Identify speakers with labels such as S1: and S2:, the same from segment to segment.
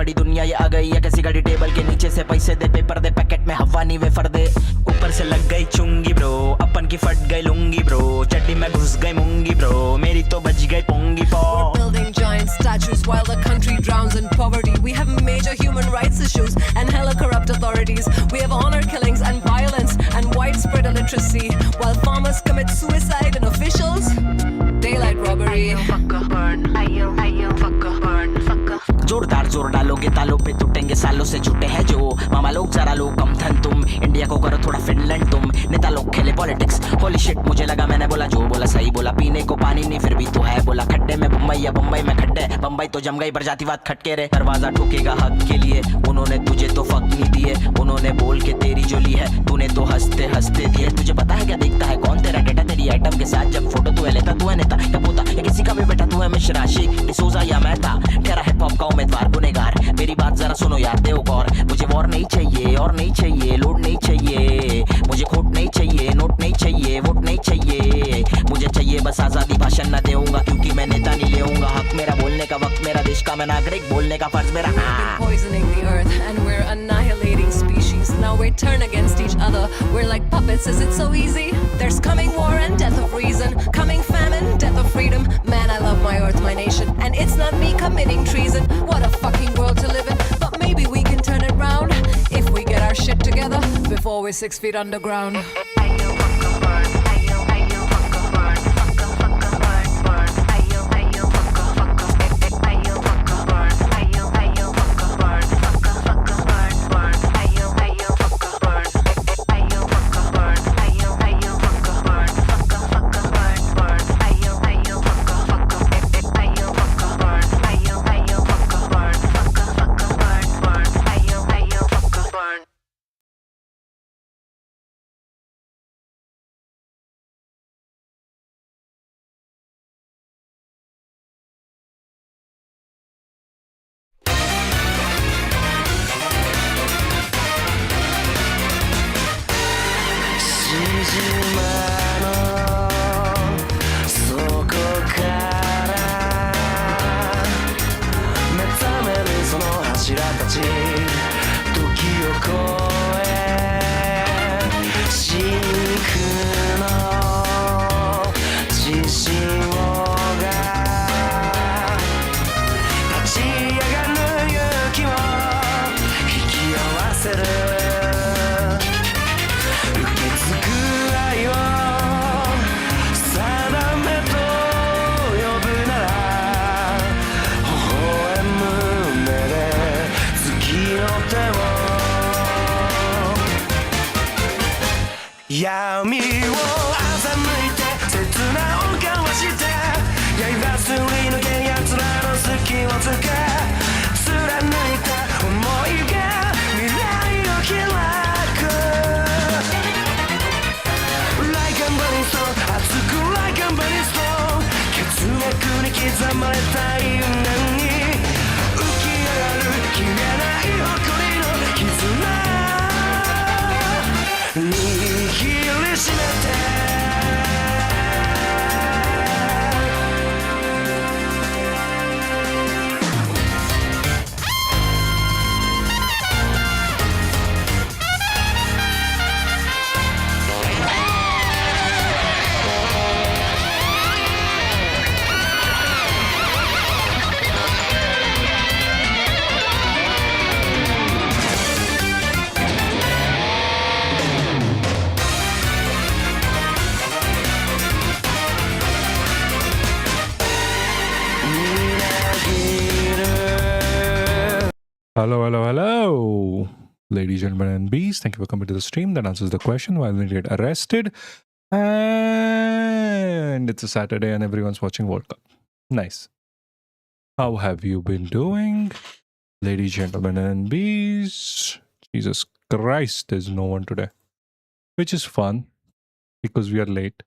S1: पड़ी दुनिया ये आ गई है किसी घड़ी टेबल के नीचे से पैसे दे पेपर दे पैकेट में हवा नहीं वेफर दे ऊपर से लग गई चुंगी ब्रो अपन की फट गई लुंगी ब्रो चड्डी में घुस गई मूंगी ब्रो मेरी तो बच गई पोंगी पो
S2: We're building giant statues while the country drowns in poverty. We have major human rights issues and hella corrupt authorities. We have honor killings and violence and widespread illiteracy while farmers commit suicide and officials daylight robbery.
S1: जोरदार जोर डालोगे तालों पे टूटेंगे सालों से झूठे हैं जो मामा लोग जरा लो कम धन तुम इंडिया को करो थोड़ा फिनलैंड तुम नेता लोग खेले पॉलिटिक्स होली शिट मुझे लगा मैंने बोला जो बोला सही बोला पीने को पानी नहीं फिर भी तो है बोला खड्डे में बम्बई या बम्बई में खड्डे बम्बई तो जम गई प्रजातिवाद खटके रे दरवाजा ठोकेगा हक के लिए उन्होंने तुझे तो फक नहीं दिए उन्होंने बोल के तेरी जो ली है तूने तो हंसते हंसते दिए तुझे पता है क्या देखता है कौन तेरा डेटा तेरी आइटम के साथ जब फोटो तू लेता तू है नेता या पोता या किसी का भी बेटा तू है मिश्रा शेख डिसोजा या मेहता तेरा हिप हॉप का उम्मीदवार गुनेगार मेरी बात जरा सुनो यार देव गौर मुझे वॉर नहीं चाहिए और नहीं चाहिए लोड नहीं चाहिए मुझे खोट नहीं चाहिए नोट नहीं चाहिए वोट नहीं चाहिए मुझे चाहिए बस आजादी भाषण न देऊंगा क्योंकि मैं नेता नहीं लेऊंगा हक मेरा बोलने का वक्त मेरा देश का मैं नागरिक बोलने का फर्ज मेरा
S2: Poisoning the earth and we're annihilating species. Now we turn against each other. We're like puppets. Is it so easy? There's coming war and death of reason. Coming famine, death of freedom. Man, I love my earth, my nation. And it's not me committing treason. What a fucking world to live in. But maybe we can turn it round if we get our shit together before we're 6 feet underground.
S3: Hello, hello, hello, ladies, gentlemen, and bees. Thank you for coming to the stream that answers the question why we get arrested. And it's a Saturday and everyone's watching World Cup. Nice. How have you been doing, ladies, gentlemen, and bees? Jesus Christ, there's no one today. Which is fun because we are late.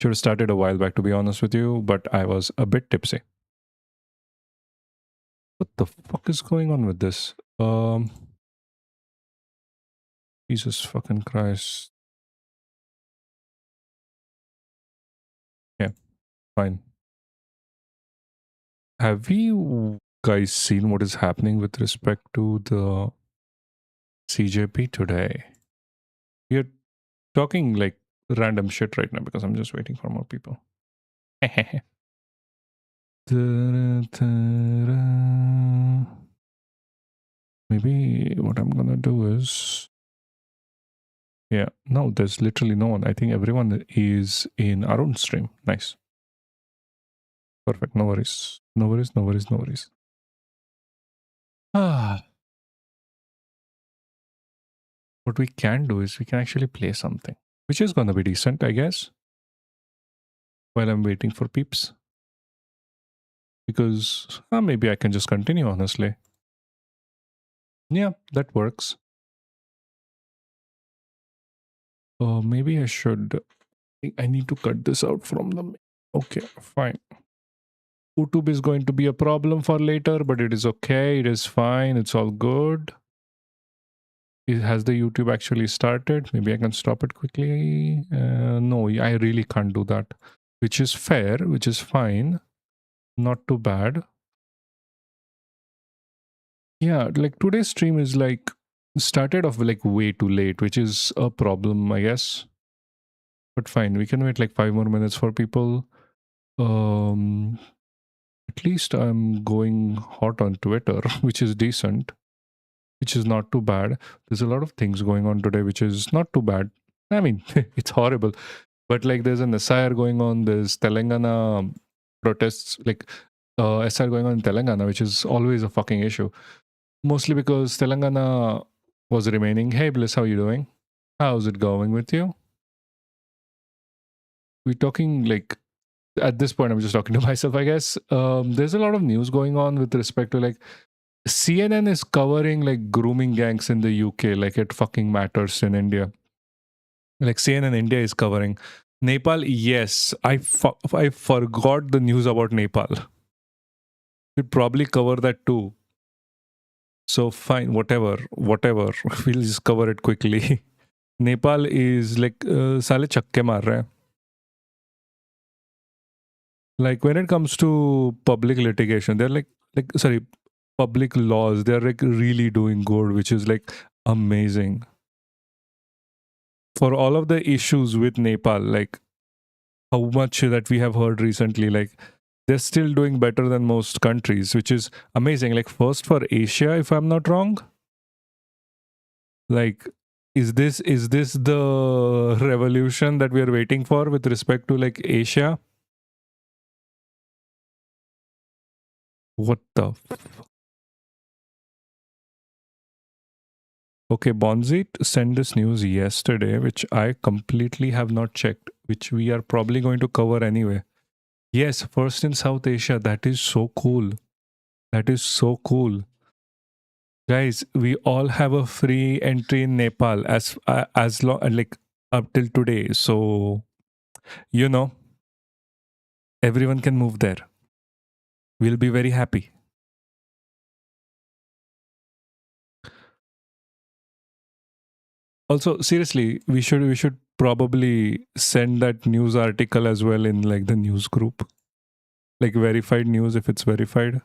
S3: Should have started a while back, to be honest with you, but I was a bit tipsy. What the fuck is going on with this? Jesus fucking Christ. Yeah, fine. Have we guys seen what is happening with respect to the CJP today? We are talking like random shit right now because I'm just waiting for more people. Maybe what I'm gonna do is, yeah, no, there's literally no one. I think everyone is in our own stream. Nice. Perfect. No worries. No worries, no worries, no worries. Ah. What we can do is we can actually play something, which is gonna be decent, I guess, while I'm waiting for peeps. Because maybe I can just continue, honestly. Yeah, that works. Maybe I should. I need to cut this out from the. Okay, fine. YouTube is going to be a problem for later, but it is okay. It is fine. It's all good. Has the YouTube actually started? Maybe I can stop it quickly. No, I really can't do that. Which is fair, which is fine. Not too bad. Yeah, like today's stream is like started off like way too late, which is a problem, I guess. But fine, we can wait like 5 more minutes for people. At least I'm going hot on Twitter, which is decent, which is not too bad. There's a lot of things going on today, which is not too bad. I mean, it's horrible, but like there's an S.I.R going on. There's Telangana protests, like S.I.R going on in Telangana, which is always a fucking issue. Mostly because Telangana was remaining. Hey, Bliss, how you doing? How's it going with you? We're talking like at this point, I'm just talking to myself, I guess. There's a lot of news going on with respect to like CNN is covering like grooming gangs in the UK, like it fucking matters in India. Like CNN India is covering. Nepal, yes. I forgot the news about Nepal. We'd probably cover that too. So fine, whatever. We'll just cover it quickly. Nepal is like साले छक्के मार रहे हैं. Like when it comes to public litigation, they're like sorry, public laws, they're like really doing good, which is like amazing. For all of the issues with Nepal, like how much that we have heard recently, like they're still doing better than most countries, which is amazing. Like first for Asia, if I'm not wrong. Like is this the revolution that we are waiting for with respect to like Asia? What the Okay, Bonzit sent this news yesterday, which I completely have not checked, which we are probably going to cover anyway. Yes, first in South Asia. That is so cool. That is so cool. Guys, we all have a free entry in Nepal as long like up till today. So, you know, everyone can move there. We'll be very happy. Also, seriously, we should probably send that news article as well in like the news group. Like verified news if it's verified.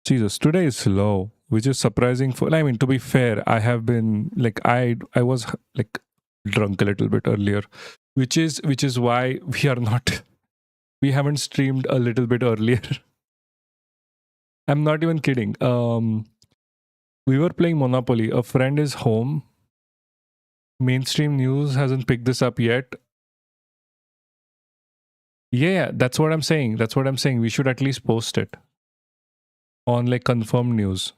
S3: Jesus, today is slow, which is surprising for I mean, to be fair, I have been like I was like drunk a little bit earlier, which is why we are not we haven't streamed a little bit earlier. I'm not even kidding. We were playing Monopoly. A friend is home. Mainstream news hasn't picked this up yet. Yeah, that's what I'm saying. That's what I'm saying. We should at least post it on like confirmed news.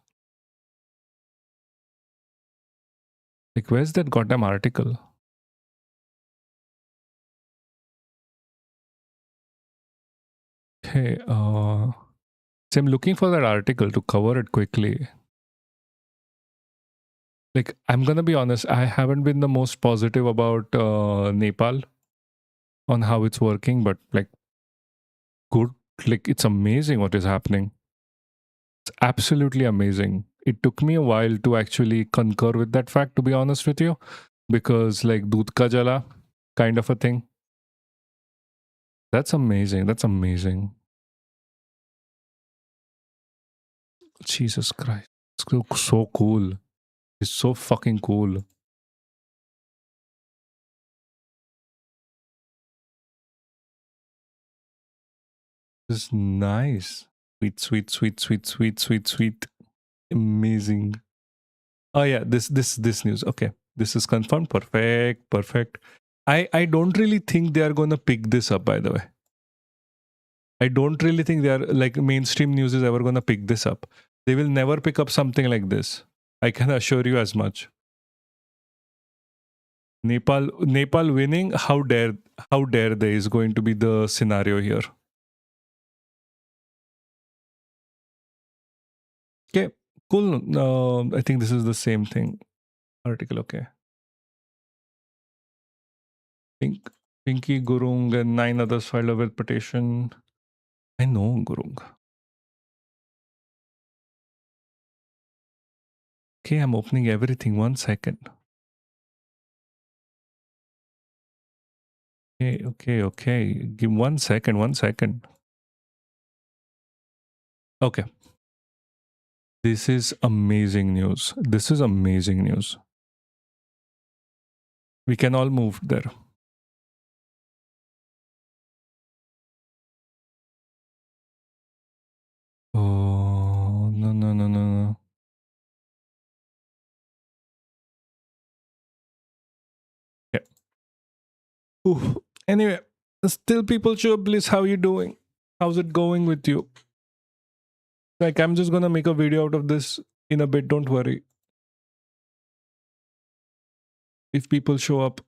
S3: Like, where's that goddamn article? Okay, so I'm looking for that article to cover it quickly. Like, I'm gonna be honest, I haven't been the most positive about Nepal on how it's working, but like, good, like, it's amazing what is happening. It's absolutely amazing. It took me a while to actually concur with that fact, to be honest with you, because like Doodh ka jala kind of a thing. That's amazing. That's amazing. Jesus Christ. It's so cool. It's so fucking cool. It's nice. Sweet, sweet, sweet, sweet, sweet, sweet, sweet. Amazing. Oh yeah, this news. Okay. This is confirmed. Perfect. Perfect. I don't really think they are gonna pick this up, by the way. I don't really think they are like mainstream news is ever gonna pick this up. They will never pick up something like this. I can assure you as much. Nepal winning, how dare they is going to be the scenario here. Okay, cool. I think this is the same thing. Article, okay. Pinky Gurung and 9 others filed a writ petition. I know Gurung. Okay, I'm opening everything. 1 second. Okay. Give 1 second, 1 second. Okay. This is amazing news. This is amazing news. We can all move there. Oh, no. Yeah. Ooh. Anyway, still people show up, Bliss. How you doing? How's it going with you? Like, I'm just gonna make a video out of this in a bit. Don't worry. If people show up,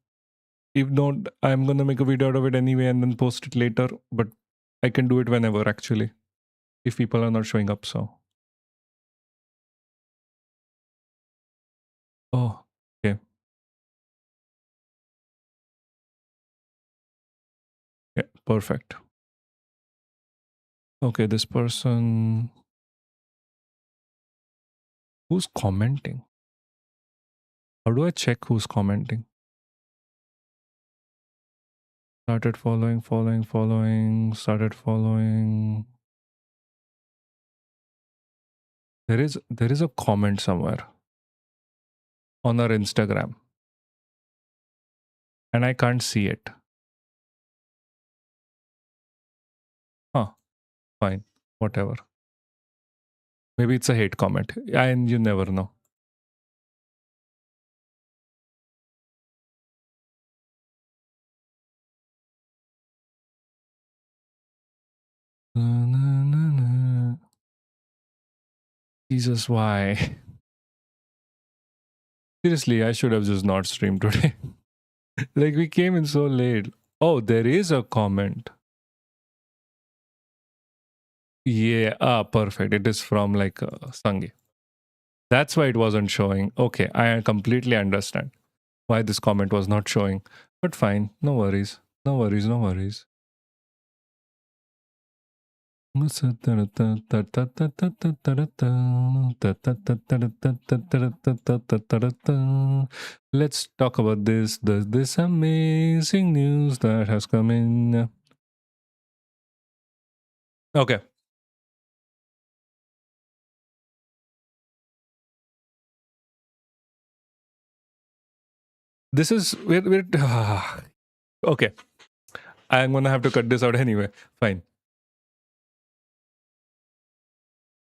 S3: if not, I'm gonna make a video out of it anyway and then post it later. But I can do it whenever, actually, if people are not showing up. So, oh, okay. Yeah, perfect. Okay, this person who's commenting. How do I check who's commenting? Started following. Started following. There is a comment somewhere on our Instagram, and I can't see it. Huh? Fine. Whatever. Maybe it's a hate comment, and you never know. Jesus, why? Seriously, I should have just not streamed today. Like, we came in so late. Oh, there is a comment. Yeah, perfect. It is from like Sangi. That's why it wasn't showing. Okay, I completely understand why this comment was not showing. But fine, no worries. Let's talk about this amazing news that has come in. Okay. This is we're okay. I'm gonna have to cut this out anyway. Fine.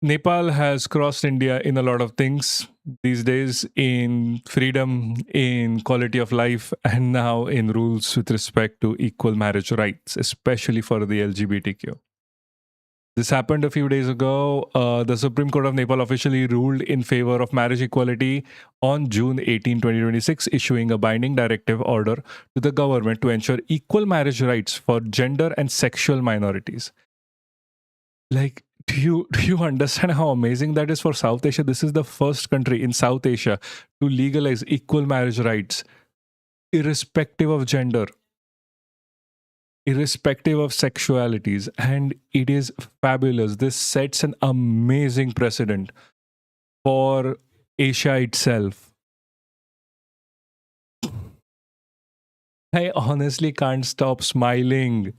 S3: Nepal has crossed India in a lot of things these days, in freedom, in quality of life, and now in rules with respect to equal marriage rights, especially for the LGBTQ. This happened a few days ago. The Supreme Court of Nepal officially ruled in favor of marriage equality on June 18, 2026, issuing a binding directive order to the government to ensure equal marriage rights for gender and sexual minorities. Like, do you understand how amazing that is for South Asia? This is the first country in South Asia to legalize equal marriage rights, irrespective of gender, irrespective of sexualities, and it is fabulous. This sets an amazing precedent for Asia itself. I honestly can't stop smiling.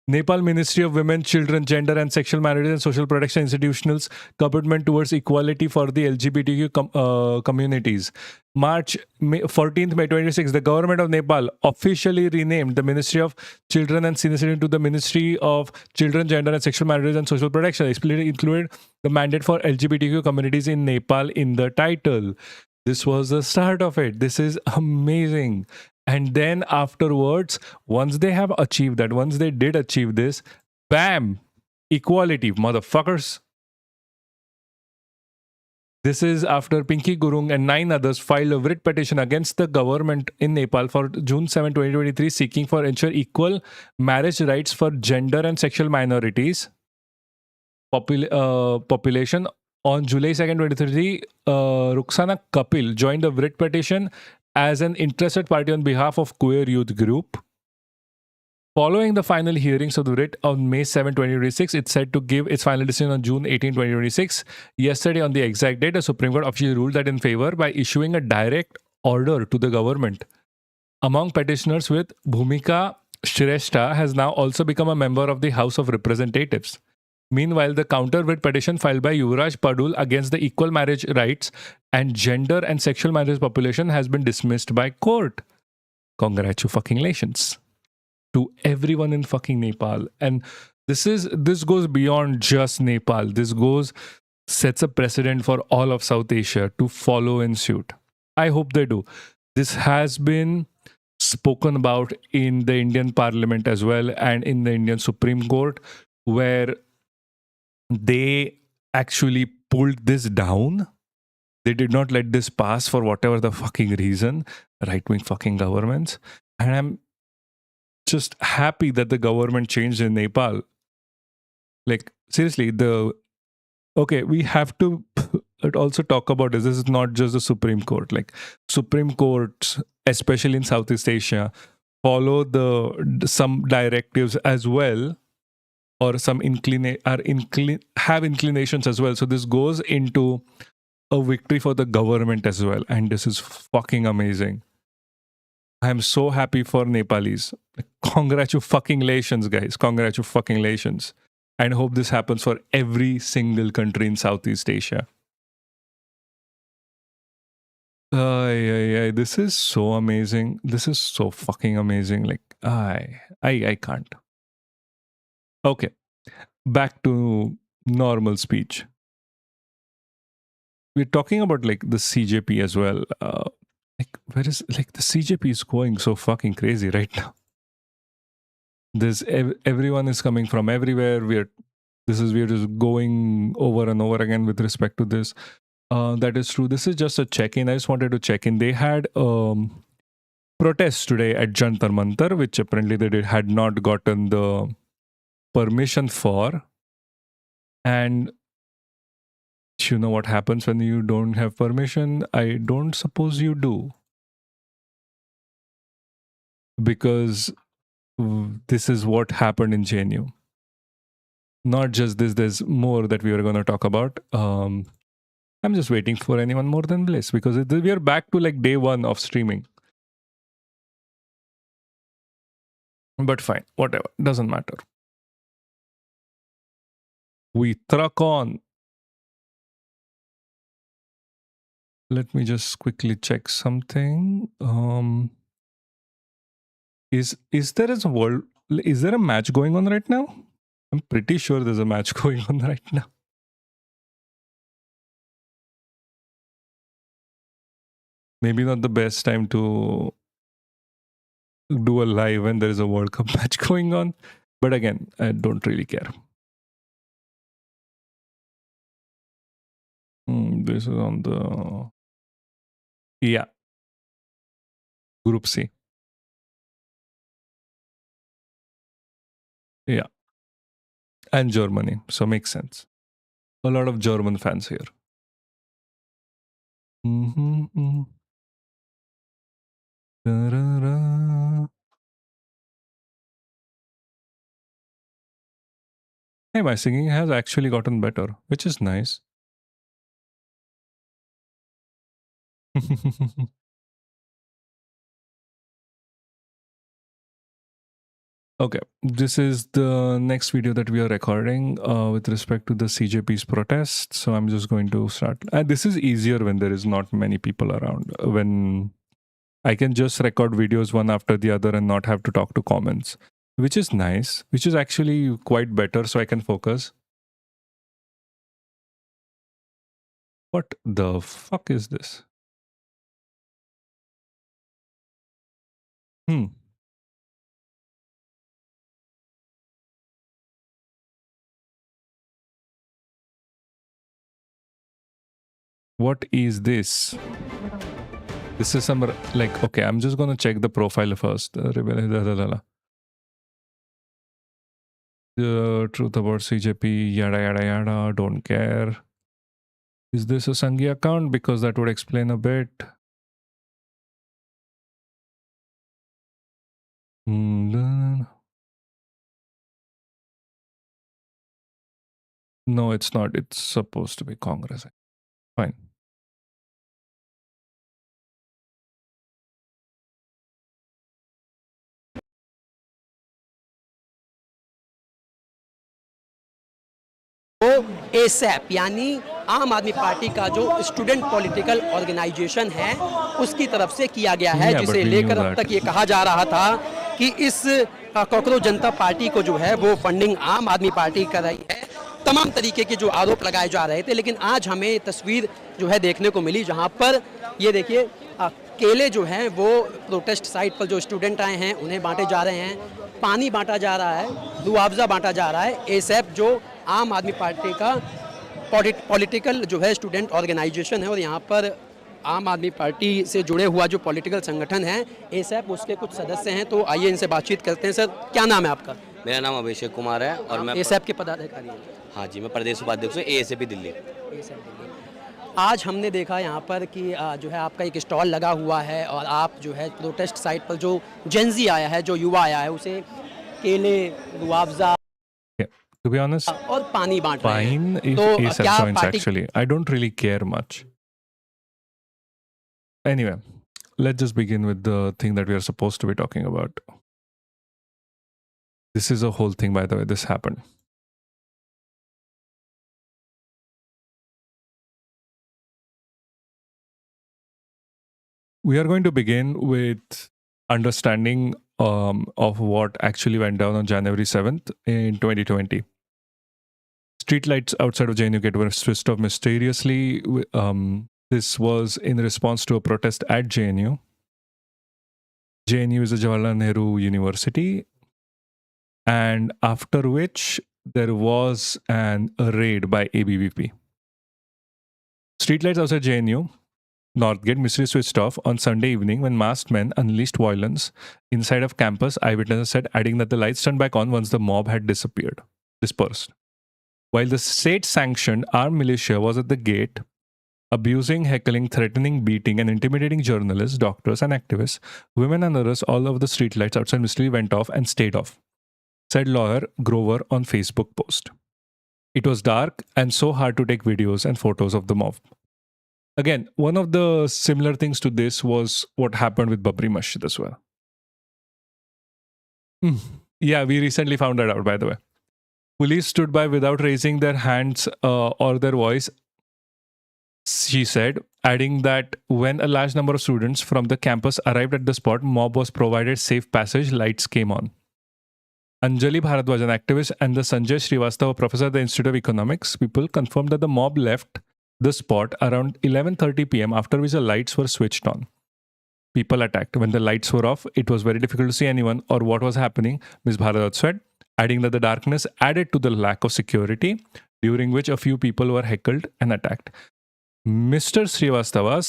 S3: Nepal Ministry of Women, Children, Gender and Sexual Minorities and Social Protection Institutional's commitment towards equality for the LGBTQ communities. March 14th, May 26, the government of Nepal officially renamed the Ministry of Children and Senior Citizens to the Ministry of Children, Gender and Sexual Minorities and Social Protection. Explicitly included the mandate for LGBTQ communities in Nepal in the title. This was the start of it. This is amazing. And then afterwards, once they have achieved that, once they did achieve this, bam, equality, motherfuckers. This is after Pinky Gurung and 9 others filed a writ petition against the government in Nepal for June 7, 2023, seeking for ensure equal marriage rights for gender and sexual minorities population. On July 2nd, 2023, Ruxana Kapil joined the writ petition as an interested party on behalf of queer youth group. Following the final hearings of the writ on May 7, 2026, it's set to give its final decision on June 18, 2026. Yesterday, on the exact date, the Supreme Court officially ruled that in favor by issuing a direct order to the government. Among petitioners with Bhumika Shrestha has now also become a member of the House of Representatives. Meanwhile, the counter-writ petition filed by Yuvraj Padul against the equal marriage rights and gender and sexual marriage population has been dismissed by court. Congratulations to everyone in fucking Nepal. And this goes beyond just Nepal. This sets a precedent for all of South Asia to follow in suit. I hope they do. This has been spoken about in the Indian Parliament as well and in the Indian Supreme Court, where they actually pulled this down. They did not let this pass for whatever the fucking reason, right-wing fucking governments. And I'm just happy that the government changed in Nepal. Like, seriously, we have to also talk about this. This is not just the Supreme Court. Like, Supreme Courts, especially in Southeast Asia, follow some directives as well, or some have inclinations as well. So this goes into a victory for the government as well. And this is fucking amazing. I'm so happy for Nepalis. Congratulations, guys. Congratulations. And hope this happens for every single country in Southeast Asia. This is so amazing. This is so fucking amazing. Like, I can't. Okay, back to normal speech. We're talking about like the CJP as well. The CJP is going so fucking crazy right now. Everyone is coming from everywhere. We're just going over and over again with respect to this. That is true. This is just a check-in. I just wanted to check in. They had protests today at Jantar Mantar, which apparently they had not gotten the permission for. And you know what happens when you don't have permission? I don't suppose you do. Because this is what happened in JNU. Not just this, there's more that we are going to talk about. I'm just waiting for anyone more than Bliss, because we are back to like day 1 of streaming. But fine, whatever, doesn't matter. We truck on. Let me just quickly check something. Is there a match going on right now? I'm pretty sure there's a match going on right now. Maybe not the best time to do a live when there is a World Cup match going on. But again, I don't really care. This is on the... Yeah. Group C. Yeah. And Germany. So makes sense. A lot of German fans here. Hey, my singing has actually gotten better, which is nice. Okay, this is the next video that we are recording with respect to the CJP's protest. So I'm just going to start. This is easier when there is not many people around. When I can just record videos one after the other and not have to talk to comments, which is nice, which is actually quite better so I can focus. What the fuck is this? What is this? This is some like, okay, I'm just gonna check the profile first. The truth about CJP, yada yada yada, don't care. Is this a Sangi account? Because that would explain a bit. No, it's not. It's supposed to be Congress. Fine.
S4: वो एसएप यानी आम आदमी party का जो student political organisation है उसकी तरफ से किया गया है,
S3: Yeah, but
S4: जिसे
S3: we
S4: लेकर
S3: knew
S4: अब
S3: that.
S4: तक ये कहा जा रहा था कि इस कॉकरोच जनता पार्टी को जो है वो फंडिंग आम आदमी पार्टी कर रही है। तमाम तरीके के जो आरोप लगाए जा रहे थे, लेकिन आज हमें तस्वीर जो है देखने को मिली जहां पर ये देखिए केले जो हैं वो प्रोटेस्ट साइट पर जो स्टूडेंट आए हैं उन्हें बांटे जा रहे हैं, पानी बांटा जा रहा है, मुआवजा बांटा जा रहा है। एसएफ जो आम आदमी पार्टी का पॉलिटिकल जो है स्टूडेंट ऑर्गेनाइजेशन है और यहाँ पर आम आदमी पार्टी से जुड़े हुआ जो पॉलिटिकल संगठन है एसएफ उसके कुछ सदस्य हैं, तो आइए इनसे बातचीत करते हैं। सर, क्या नाम है आपका?
S5: मेरा नाम अभिषेक कुमार है और मैं
S4: एसएफ के पदाधिकारी हैं।
S5: हाँ जी, मैं प्रदेश उपाध्यक्ष हूँ एएसएपी दिल्ली।
S4: आज हमने देखा यहाँ पर कि जो है आपका एक स्टॉल लगा हुआ है और आप जो है प्रोटेस्ट साइट पर जो जेंजी आया है, जो युवा आया है, उसे केले, मुआवजा
S3: To be honest,
S4: और पानी बांट रहे हैं।
S3: fine if
S4: तो
S3: ASAP
S4: क्या
S3: joins
S4: party
S3: actually. I don't really care much. Anyway, let's just begin with the thing that we are supposed to be talking about. This is a whole thing, by the way. This happened. We are going to begin with understanding of what actually went down on January 7th in 2020. Streetlights outside of JNU Gate were switched off mysteriously. This was in response to a protest at JNU. JNU is a Jawaharlal Nehru University, and after which there was a raid by ABVP. Streetlights outside JNU Northgate mysteriously switched off on Sunday evening when masked men unleashed violence inside of campus, eyewitnesses said, adding that the lights turned back on once the mob had dispersed. While the state-sanctioned armed militia was at the gate, abusing, heckling, threatening, beating, and intimidating journalists, doctors, and activists, women and others all over the streetlights outside mysteriously went off and stayed off, said lawyer Grover on Facebook post. It was dark and so hard to take videos and photos of the mob. Again, one of the similar things to this was what happened with Babri Masjid as well. Yeah, we recently found that out, by the way. Police stood by without raising their hands or their voice, she said, adding that when a large number of students from the campus arrived at the spot, mob was provided safe passage, lights came on. Anjali Bharadwaj, an activist, and the Sanjay Srivastava, professor at the Institute of Economics, people confirmed that the mob left the spot around 11:30 p.m., after which the lights were switched on. People attacked. When the lights were off, it was very difficult to see anyone or what was happening, Ms. Bharadwaj said, adding that the darkness added to the lack of security, during which a few people were heckled and attacked. Mr. Srivastava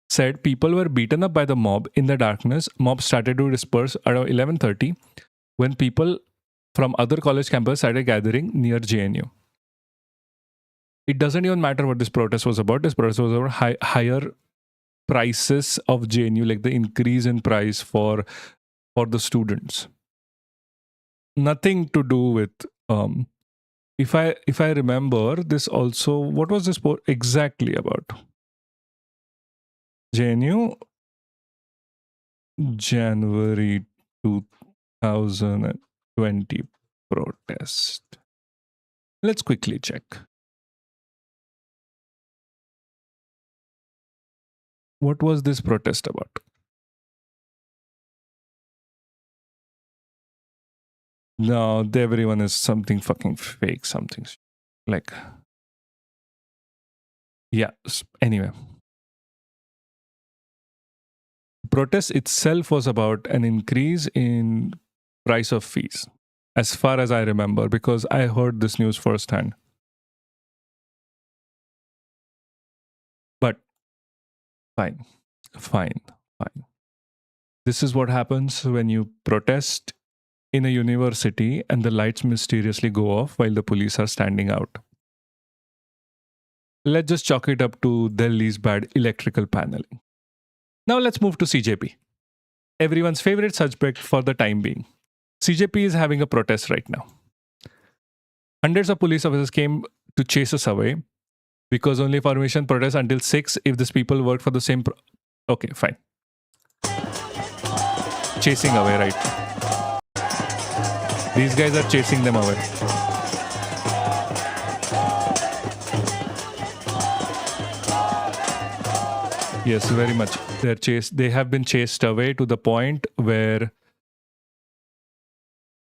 S3: said people were beaten up by the mob in the darkness. Mob started to disperse around 11:30 when people from other college campuses started gathering near JNU. It doesn't even matter what this protest was about. This protest was about higher prices of JNU, like the increase in price for the students. Nothing to do with if I remember this also, what was this exactly about? JNU January 2 2020 protest. Let's quickly check. What was this protest about? No, everyone is something fucking fake, something like. Yeah, anyway. Protest itself was about an increase in price of fees, as far as I remember, because I heard this news firsthand. But fine. This is what happens when you protest in a university and the lights mysteriously go off while the police are standing out. Let's just chalk it up to Delhi's bad electrical paneling. Now let's move to CJP. Everyone's favorite suspect for the time being. CJP is having a protest right now. Hundreds of police officers came to chase us away because only formation protest until 6 if these people work for the same... Okay, fine. Chasing away, right? These guys are chasing them away. Yes, very much. They have been chased away to the point where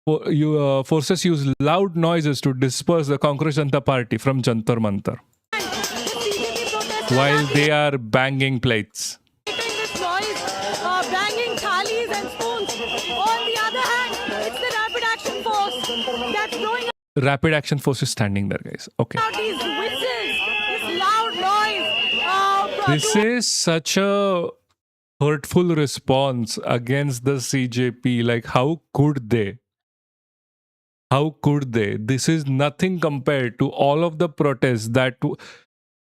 S3: forces use loud noises to disperse the Congress Janata Party from Jantar Mantar while they are banging plates.
S6: This noise, banging thalis and spoons. On the other hand, it's the Rapid Action Force that's blowing
S3: Rapid Action Force is standing there, guys. Okay.
S6: out these whistles, this loud noise.
S3: This is such a hurtful response against the CJP. Like, how could they? How could they? This is nothing compared to all of the protests that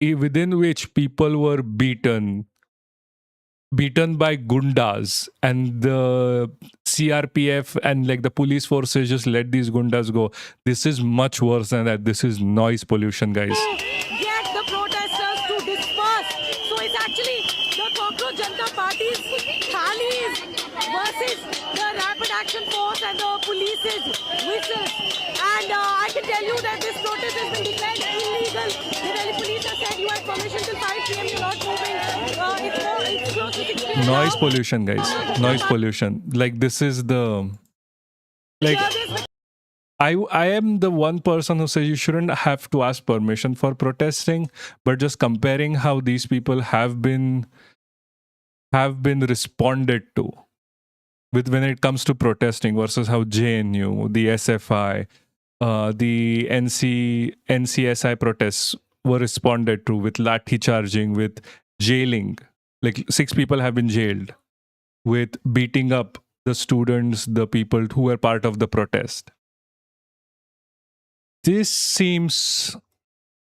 S3: within which people were beaten by gundas, and the CRPF and like the police forces just let these gundas go. This is much worse than that. This is noise pollution, guys.
S6: Get the protesters to disperse. So it's actually the Cockroach Janata Party's thalis versus the Rapid Action Force and the police's whistles. And I can tell you that this protest has been declared illegal. The Delhi police have said you have permission till 5 p.m. You're not moving. It's close to 6 p.m.
S3: Noise
S6: now.
S3: pollution, guys. Noise pollution. Like, this is the... Like, I am the one person who says you shouldn't have to ask permission for protesting, but just comparing how these people have been responded to when it comes to protesting versus how JNU, the SFI, the NCSI protests were responded to with lathi charging, with jailing. Like 6 people have been jailed, with beating up the students, the people who were part of the protest. This seems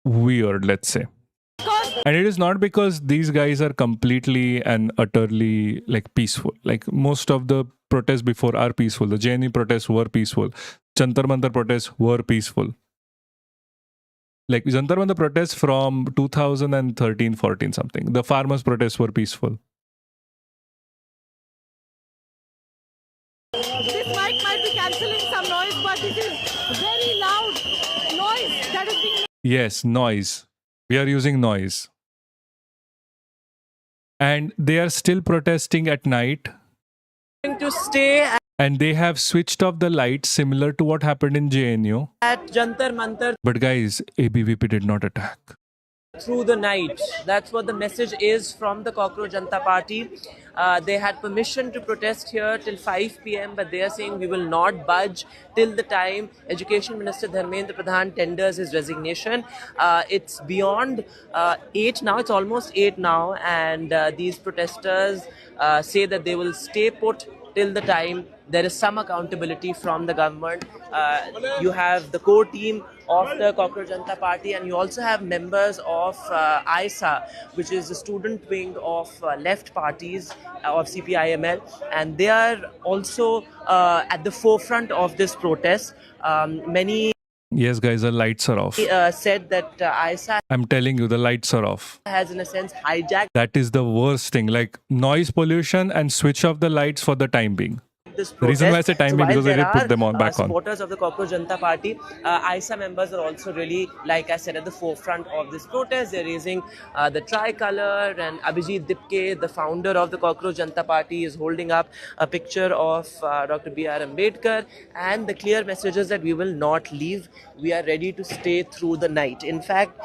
S3: weird, let's say. And it is not because these guys are completely and utterly like peaceful. Like most of the protests before are peaceful. The JNE protests were peaceful. Jantar Mantar protests were peaceful. Like Jantar Mantar protests from 2013-14 something. The farmers' protests were peaceful.
S6: This might be cancelling some noise, but this is very loud noise that is being...
S3: Yes, noise. We are using noise. And they are still protesting at night.
S7: To stay
S3: And they have switched off the lights similar to what happened in JNU.
S7: at Jantar Mantar
S3: But guys, ABVP did not attack.
S7: through the night. That's what the message is from the Cockroach Janata Party. They had permission to protest here till 5 p.m. but they are saying we will not budge till the time Education Minister Dharmendra Pradhan tenders his resignation. It's beyond 8 now, it's almost 8 now, and these protesters say that they will stay put till the time there is some accountability from the government. You have the core team of the Cockroach Janata Party, and you also have members of S.I.R, which is the student wing of left parties of CPIML, and they are also at the forefront of this protest. Many
S3: Yes, guys, the lights are off.
S7: said that S.I.R
S3: I'm telling you, the lights are off.
S7: has in a sense hijacked
S3: That is the worst thing. Like noise pollution and switch off the lights for the time being.
S7: this
S3: The
S7: protest.
S3: reason why I say timing
S7: while
S3: because they
S7: there
S3: did put
S7: are
S3: them on back on.
S7: supporters of the Cockroach Janata Party, ISA members are also really, like I said, at the forefront of this protest. They're raising the tricolor, and Abhijit Dipke, the founder of the Cockroach Janata Party, is holding up a picture of Dr. B.R. Ambedkar, and the clear message is that we will not leave. We are ready to stay through the night. In fact,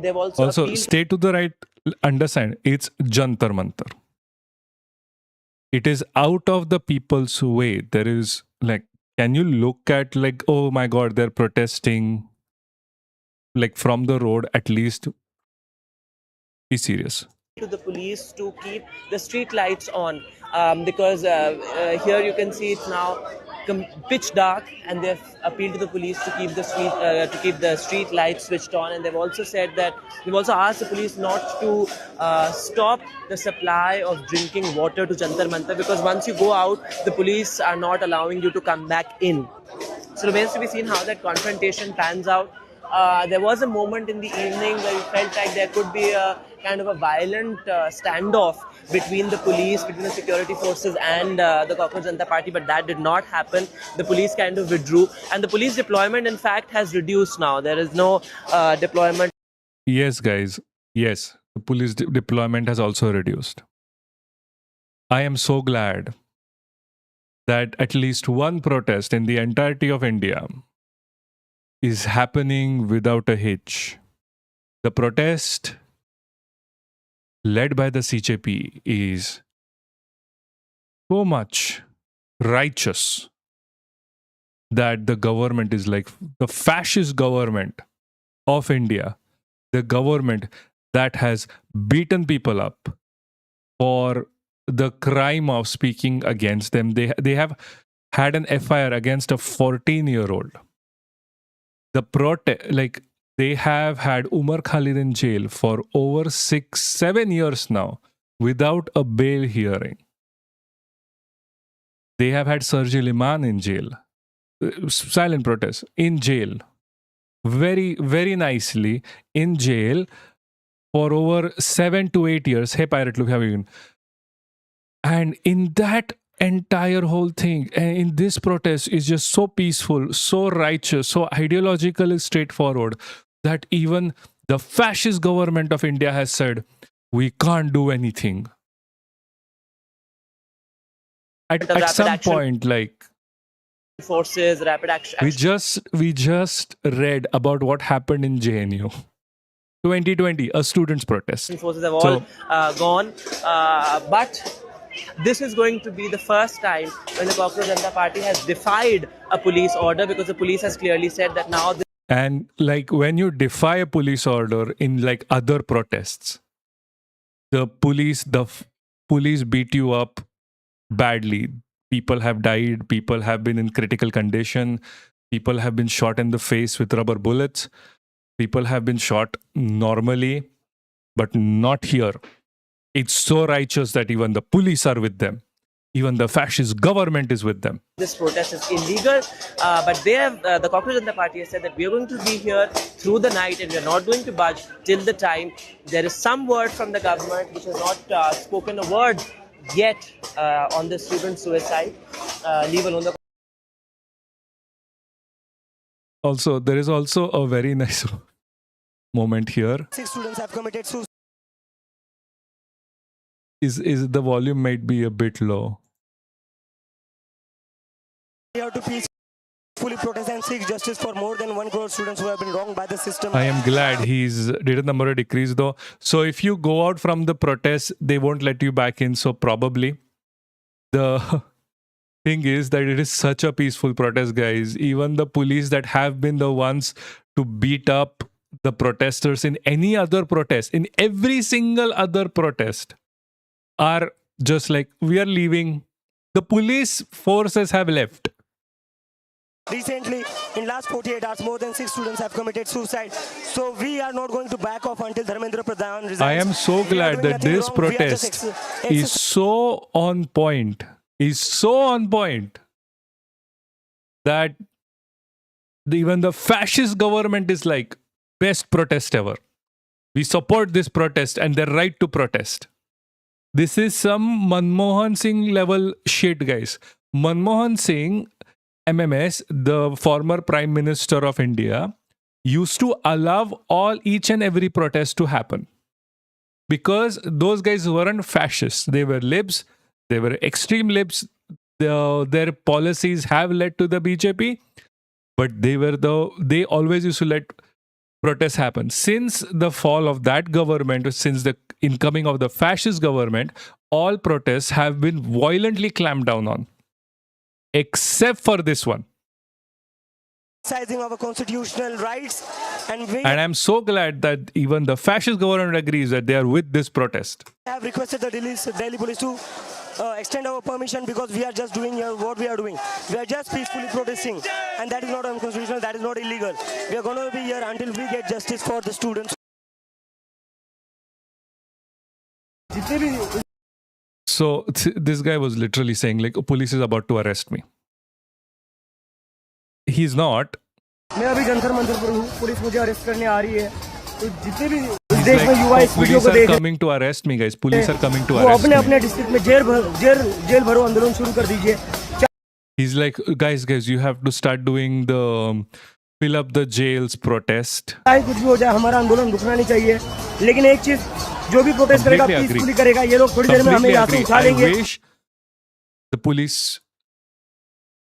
S7: they've also
S3: Also,
S7: appealed.
S3: stay to the right. Understand, it's Jantar Mantar. It is out of the people's way. There is like, can you look at like, oh my God, they're protesting like from the road, at least be serious.
S7: To the police to keep the street lights on, because here you can see it's now pitch dark, and they've appealed to the police to keep the street lights switched on. And they've also said that they've also asked the police not to stop the supply of drinking water to Jantar Mantar, because once you go out, the police are not allowing you to come back in. So it remains to be seen how that confrontation pans out. There was a moment in the evening where it felt like there could be a kind of a violent standoff between the police, between the security forces and the Cockroach Janata Party, but that did not happen. The police kind of withdrew, and the police deployment, in fact, has reduced now. There is no deployment.
S3: Yes, guys. Yes, the police deployment has also reduced. I am so glad that at least one protest in the entirety of India is happening without a hitch. The protest led by the CJP is so much righteous that the government is like the fascist government of India, the government that has beaten people up for the crime of speaking against them. They have had an S.I.R against a 14-year-old. They have had Umar Khalid in jail for over 6-7 years now without a bail hearing. They have had Sergey Liman in jail, silent protest, in jail, very, very nicely in jail for over 7 to 8 years. Hey, pirate, look how you. And in that entire whole thing, in this protest, is just so peaceful, so righteous, so ideologically straightforward that even the fascist government of India has said, we can't do anything. At some point, like,
S7: Forces, rapid action.
S3: we just read about what happened in JNU 2020, a students' protest.
S7: Forces have all gone, but this is going to be the first time when the Cockroach Janata Party has defied a police order, because the police has clearly said that now.
S3: And like when you defy a police order in like other protests, the police beat you up badly. People have died. People have been in critical condition. People have been shot in the face with rubber bullets. People have been shot normally, but not here. It's so righteous that even the police are with them. Even the fascist government is with them.
S7: This protest is illegal, but they have, the Cockroach Janata Party has said that we are going to be here through the night and we are not going to budge till the time there is some word from the government, which has not spoken a word yet on the student suicide, leave alone the.
S3: Also, there is also a very nice moment here.
S8: 6 students have committed suicide.
S3: Is the volume might be a bit low.
S8: We have to peacefully protest and seek justice for more than 1 crore students who have been wronged by the system.
S3: I am glad he's did a number decrease though. So if you go out from the protest, they won't let you back in. So probably the thing is that it is such a peaceful protest, guys. Even the police that have been the ones to beat up the protesters in any other protest, in every single other protest, are just like, we are leaving. The police forces have left.
S8: Recently, in last 48 hours, more than 6 students have committed suicide. So we are not going to back off until Dharmendra Pradhan resigns.
S3: I am so glad that this
S8: wrong.
S3: protest is so on point. That even the fascist government is like, best protest ever. We support this protest and their right to protest. This is some Manmohan Singh level shit, guys. Manmohan Singh, MMS, the former Prime Minister of India, used to allow each and every protest to happen. Because those guys weren't fascists. They were libs. They were extreme libs. Their policies have led to the BJP. But they always used to let protests happen. Since the fall of that government, since the incoming of the fascist government, all protests have been violently clamped down on. Except for this one.
S8: Exercising our constitutional rights, and we
S3: And I'm so glad that even the fascist government agrees that they are with this protest.
S8: have requested the Delhi police to extend our permission, because we are just doing what we are doing. We are just peacefully protesting, and that is not unconstitutional, that is not illegal. We are going to be here until we get justice for the students.
S3: So this guy was literally saying like, police is about to arrest me. He's not.
S8: मैं अभी जंतर मंतर पर हूँ, police मुझे arrest करने आ रही है, तो जितने भी इस
S3: He's
S8: देश में
S3: like,
S8: युवा इस वीडियो
S3: police
S8: को
S3: are
S8: देख
S3: coming to arrest me, guys. Police are coming to
S8: वो
S3: arrest
S8: अपने
S3: me.
S8: अपने डिस्ट्रिक्ट में जेल भरो आंदोलन शुरू कर दीजिए.
S3: He's like, guys, you have to start doing the fill up the jails protest.
S8: चाहे कुछ भी हो जाए, हमारा आंदोलन रुकना नहीं चाहिए. लेकिन एक चीज, जो भी प्रोटेस्ट करेगा
S3: Completely agree.
S8: पीसफुली करेगा. ये लोग थोड़ी देर में हमें
S3: Completely
S8: यहाँ से
S3: agree.
S8: उठा
S3: I
S8: लेंगे.
S3: wish the police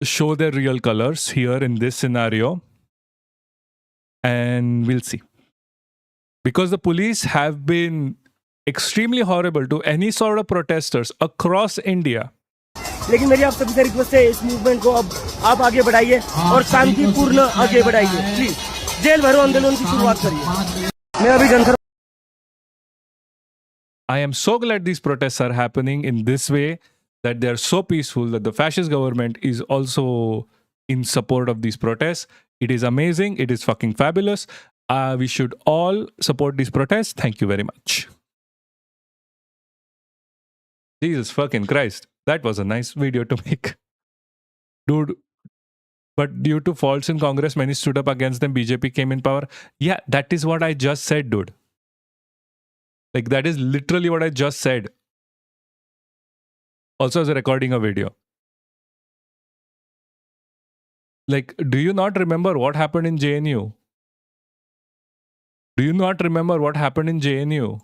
S3: show their real colors here in this scenario, and we'll see. Because the police have been extremely horrible to any sort of protesters across India.
S8: लेकिन मेरी आप सभी से request है, इस movement को अब आप आगे बढ़ाइए और शांतिपूर्ण आगे बढ़ाइए. प्लीज जेल भरो आंदोलन की शुरुआत करिए. मैं अभी Jantar
S3: I am so glad these protests are happening in this way, that they are so peaceful, that the fascist government is also in support of these protests. It is amazing. It is fucking fabulous. We should all support these protests. Thank you very much. Jesus fucking Christ. That was a nice video to make. Dude. But due to faults in Congress, many stood up against them. BJP came in power. Yeah, that is what I just said, dude. Like, that is literally what I just said. Also, I was recording a video. Like, do you not remember what happened in JNU? Do you not remember what happened in JNU?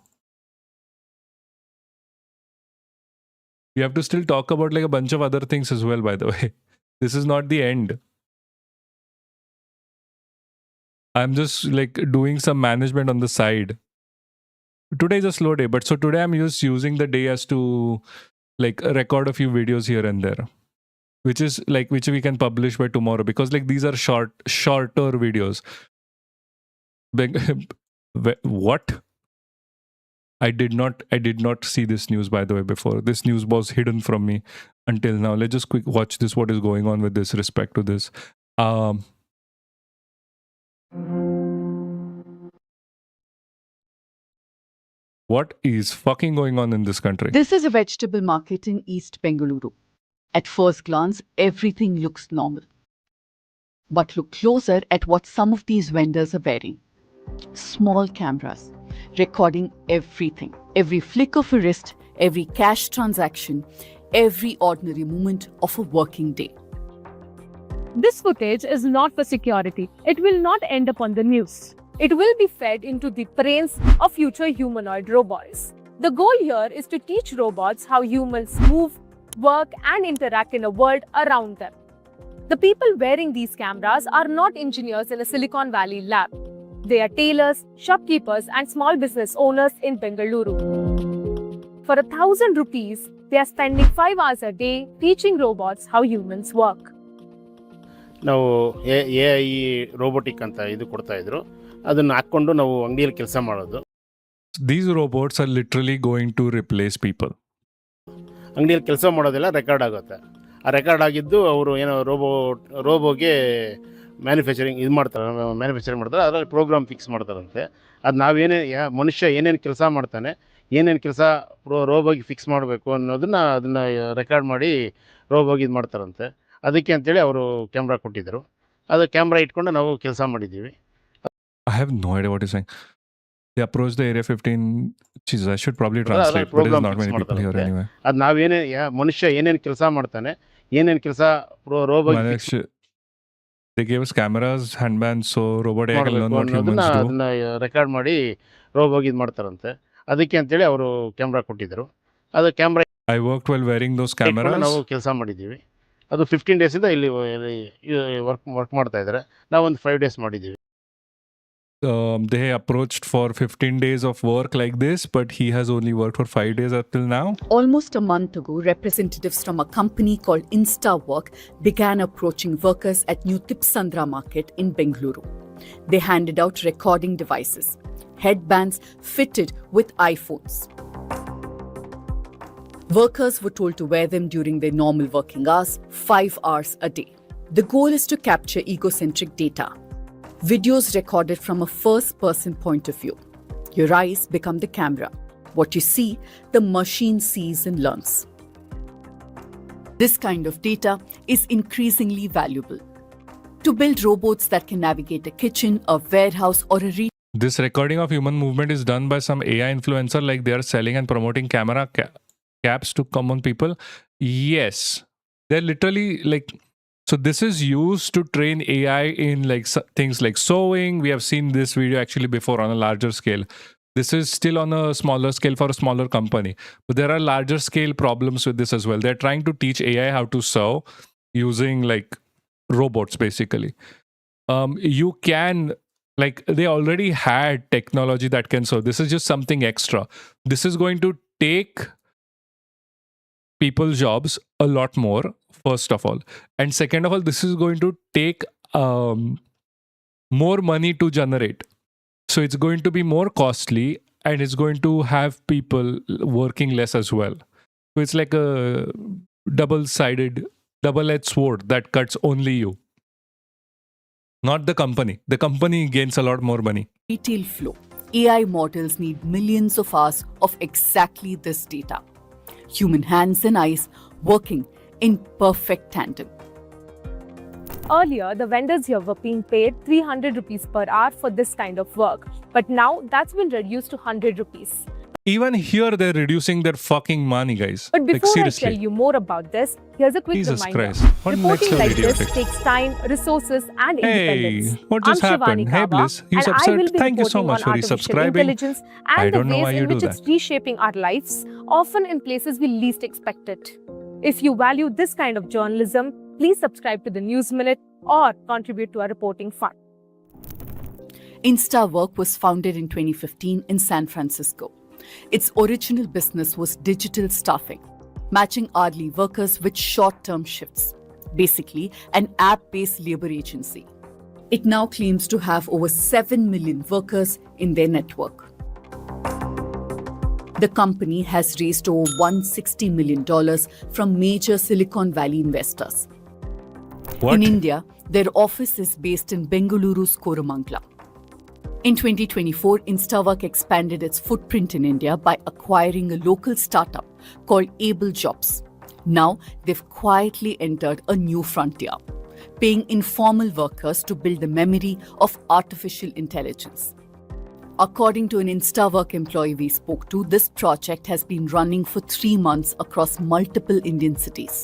S3: We have to still talk about like a bunch of other things as well, by the way. This is not the end. I'm just like doing some management on the side. Today is a slow day, but so today I'm just using the day as to like record a few videos here and there, which we can publish by tomorrow, because like these are shorter videos. What? I did not see this news, by the way, before. This news was hidden from me until now. Let's just quick watch this, what is going on with this respect to this. What is fucking going on in this country?
S9: This is a vegetable market in East Bengaluru. At first glance, everything looks normal. But look closer at what some of these vendors are wearing. Small cameras, recording everything. Every flick of a wrist, every cash transaction, every ordinary moment of a working day.
S10: This footage is not for security. It will not end up on the news. It will be fed into the brains of future humanoid robots. The goal here is to teach robots how humans move, work, and interact in a world around them. The people wearing these cameras are not engineers in a Silicon Valley lab. They are tailors, shopkeepers, and small business owners in Bengaluru. For 1,000 rupees, they are spending 5 hours a day teaching robots how humans work.
S11: ನಾವು AI robotic ಅಂತ ಇದು ಕೊಡ್ತಾ ಇದ್ರು, ಅದನ್ನು ಹಾಕ್ಕೊಂಡು ನಾವು ಅಂಗಡಿಯಲ್ಲಿ ಕೆಲಸ ಮಾಡೋದು.
S3: These robots are literally going to replace people.
S11: ಅಂಗಡಿಯಲ್ಲಿ ಕೆಲಸ ಮಾಡೋದೆಲ್ಲ ರೆಕಾರ್ಡ್ ಆಗುತ್ತೆ. ಆ ರೆಕಾರ್ಡ್ ಆಗಿದ್ದು ಅವರು ಏನೋ ರೋಬೋಗೆ ಮ್ಯಾನುಫ್ಯಾಕ್ಚರಿಂಗ್ ಮಾಡ್ತಾರೆ, ಅದರಲ್ಲಿ ಪ್ರೋಗ್ರಾಮ್ ಫಿಕ್ಸ್ ಮಾಡ್ತಾರಂತೆ. ಅದು ನಾವೇನೇ ಮನುಷ್ಯ ಏನೇನು ಕೆಲಸ ಮಾಡ್ತಾನೆ, ಏನೇನು ಕೆಲಸ ರೋಬೋಗೆ ಫಿಕ್ಸ್ ಮಾಡಬೇಕು ಅದನ್ನು ರೆಕಾರ್ಡ್ ಮಾಡಿ ರೋಬೋಗೆ ಇದು ಮಾಡ್ತಾರಂತೆ. ಅದಕ್ಕೆ ಅಂತೇಳಿ ಅವರು ಕ್ಯಾಮ್ರಾ ಕೊಟ್ಟಿದ್ದರು. ಅದು ಕ್ಯಾಮ್ರಾ ಇಟ್ಕೊಂಡು ನಾವು ಕೆಲಸ ಮಾಡಿದ್ದೀವಿ.
S3: I have no idea what you're saying. They approached the Area 15. Jesus, I should probably translate, but there's not many people here anyway.
S11: ಅದು ನಾವೇನೇ ಮನುಷ್ಯ ಏನೇನು ಕೆಲಸ ಮಾಡ್ತಾನೆ, ಏನೇನು ಕೆಲಸ robo
S3: Manesh, they gave us cameras, handbands, so robot AI can learn
S11: ಮಾಡಬೇಕು
S3: what
S11: ಅನ್ನೋದನ್ನ
S3: humans do.
S11: ಅದನ್ನ ರೆಕಾರ್ಡ್ ಮಾಡಿ ರೋಬೋಗೆ ಇದು ಮಾಡ್ತಾರಂತೆ. ಅದಕ್ಕೆ ಅಂತೇಳಿ ಅವರು ಕ್ಯಾಮ್ರಾ ಕೊಟ್ಟಿದ್ದರು. ಅದು camera
S3: I worked while wearing those
S11: ಇಟ್ಕೊಂಡು ನಾವು
S3: cameras.
S11: ಕೆಲಸ ಮಾಡಿದ್ದೀವಿ. ಅದು 15 ಡೇಸಿಂದ ಇಲ್ಲಿ ವರ್ಕ್ ಮಾಡ್ತಾ ಇದ್ದಾರೆ. ನಾವೊಂದು 5 ಡೇಸ್ ಮಾಡಿದ್ದೀವಿ.
S3: They approached for 15 days of work like this, but he has only worked for 5 days up till now.
S9: Almost a month ago, representatives from a company called S.I.R began approaching workers at New Tipsandra market in Bengaluru. They handed out recording devices, headbands fitted with iPhones. Workers were told to wear them during their normal working hours, 5 hours a day. The goal is to capture egocentric data. Videos recorded from a first-person point of view. Your eyes become the camera. What you see, the machine sees and learns. This kind of data is increasingly valuable. To build robots that can navigate a kitchen, a warehouse, or a retail.
S3: This recording of human movement is done by some AI influencer, like they are selling and promoting camera caps to common people. Yes, they're literally like. So this is used to train AI in like things like sewing. We have seen this video actually before on a larger scale. This is still on a smaller scale for a smaller company. But there are larger scale problems with this as well. They're trying to teach AI how to sew using like robots basically. You can, like, they already had technology that can sew. This is just something extra. This is going to take people's jobs a lot more, first of all, and second of all, this is going to take more money to generate, so it's going to be more costly and it's going to have people working less as well. So it's like a double-edged sword that cuts only you, not the company. The company gains a lot more money.
S9: Retail flow. AI models need millions of hours of exactly this data. Human hands and eyes working in perfect tandem.
S10: Earlier, the vendors here were being paid 300 rupees per hour for this kind of work. But now that's been reduced to 100 rupees.
S3: Even here, they're reducing their fucking money, guys.
S10: But before I
S3: seriously.
S10: tell you more about this, here's a quick
S3: Jesus
S10: reminder.
S3: Christ. What
S10: Reporting
S3: next
S10: like
S3: level
S10: this
S3: idiotic?
S10: takes time, resources, and
S3: Hey,
S10: independence.
S3: what just
S10: I'm
S3: happened?
S10: Shivani
S3: Hey,
S10: Kaba,
S3: Bliss, you
S10: and I
S3: subscribed.
S10: will be
S3: Thank you so
S10: reporting
S3: much
S10: on
S3: for
S10: artificial
S3: resubscribing.
S10: intelligence
S3: I
S10: and the
S3: don't know why
S10: ways
S3: you
S10: in
S3: do
S10: which
S3: that.
S10: it's reshaping our lives, often in places we least expect it. If you value this kind of journalism, please subscribe to the News Minute or contribute to our reporting fund.
S9: S.I.R was founded in 2015 in San Francisco. Its original business was digital staffing, matching hourly workers with short-term shifts. Basically, an app-based labor agency. It now claims to have over 7 million workers in their network. The company has raised over $160 million from major Silicon Valley investors.
S3: What?
S9: In India, their office is based in Bengaluru's Koramangala. In 2024, S.I.R expanded its footprint in India by acquiring a local startup called Able Jobs. Now, they've quietly entered a new frontier, paying informal workers to build the memory of artificial intelligence. According to an S.I.R employee we spoke to, this project has been running for 3 months across multiple Indian cities.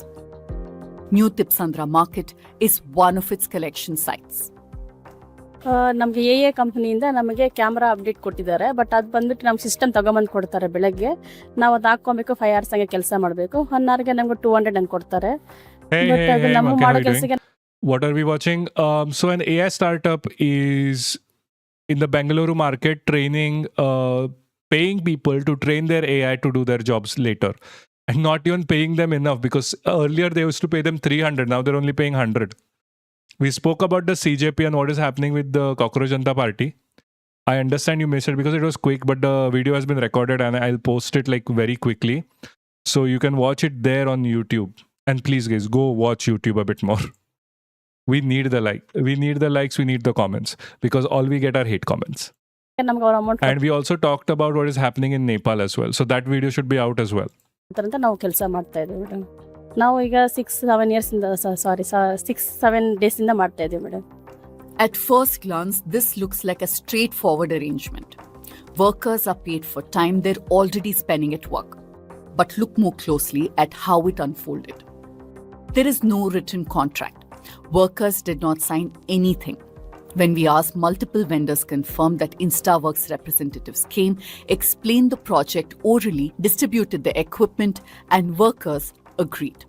S9: New Tipsandra market is one of its collection sites.
S12: ನಮಗೆ A ಕಂಪ್ನಿಯಿಂದ ನಮಗೆ camera update ಕೊಟ್ಟಿದ್ದಾರೆ. But ಅದು ಬಂದ್ಬಿಟ್ಟು ನಮ್ಮ system ತಗೊಂಬಂದು ಕೊಡ್ತಾರೆ. ಬೆಳಗ್ಗೆ ನಾವು ಅದು ಹಾಕ್ಕೊಬೇಕು, 5 hours ಹಂಗೆ ಕೆಲಸ ಮಾಡಬೇಕು. 1 hourಗೆ ನಮ್ಗೆ 200 ಹಂಗೆ ಕೊಡ್ತಾರೆ. ಬಟ್ ಅದು ನಮ್ಮ ಮಾಡೋ ಕೆಲಸಕ್ಕೆ.
S3: What are we watching? So an AI startup is in the Bengaluru market training, paying people to train their AI to do their jobs later. And not even paying them enough, because earlier they used to pay them 300. Now they're only paying 100. We spoke about the CJP and what is happening with the Cockroach Janta Party. I understand you missed it because it was quick, but the video has been recorded and I'll post it like very quickly. So you can watch it there on YouTube. And please guys, go watch YouTube a bit more. We need the like. We need the likes, we need the comments. Because all we get are hate comments. And we also talked about what is happening in Nepal as well. So that video should be out as well.
S12: ನಾವು ಕೆಲಸ ಮಾಡ್ತಾ ಇದ್ದೀವಿ madam. ನಾವು ಈಗ 6-7 yearsಯಿಂದ 6-7 daysಯಿಂದ ಮಾಡ್ತಾ ಇದ್ದೀವಿ madam.
S9: At first glance, this looks like a straightforward arrangement. Workers are paid for time they're already spending at work. But look more closely at how it unfolded. There is no written contract. Workers did not sign anything. When we asked, multiple vendors confirmed that InstaWorks representatives came, explained the project orally, distributed the equipment, and workers agreed.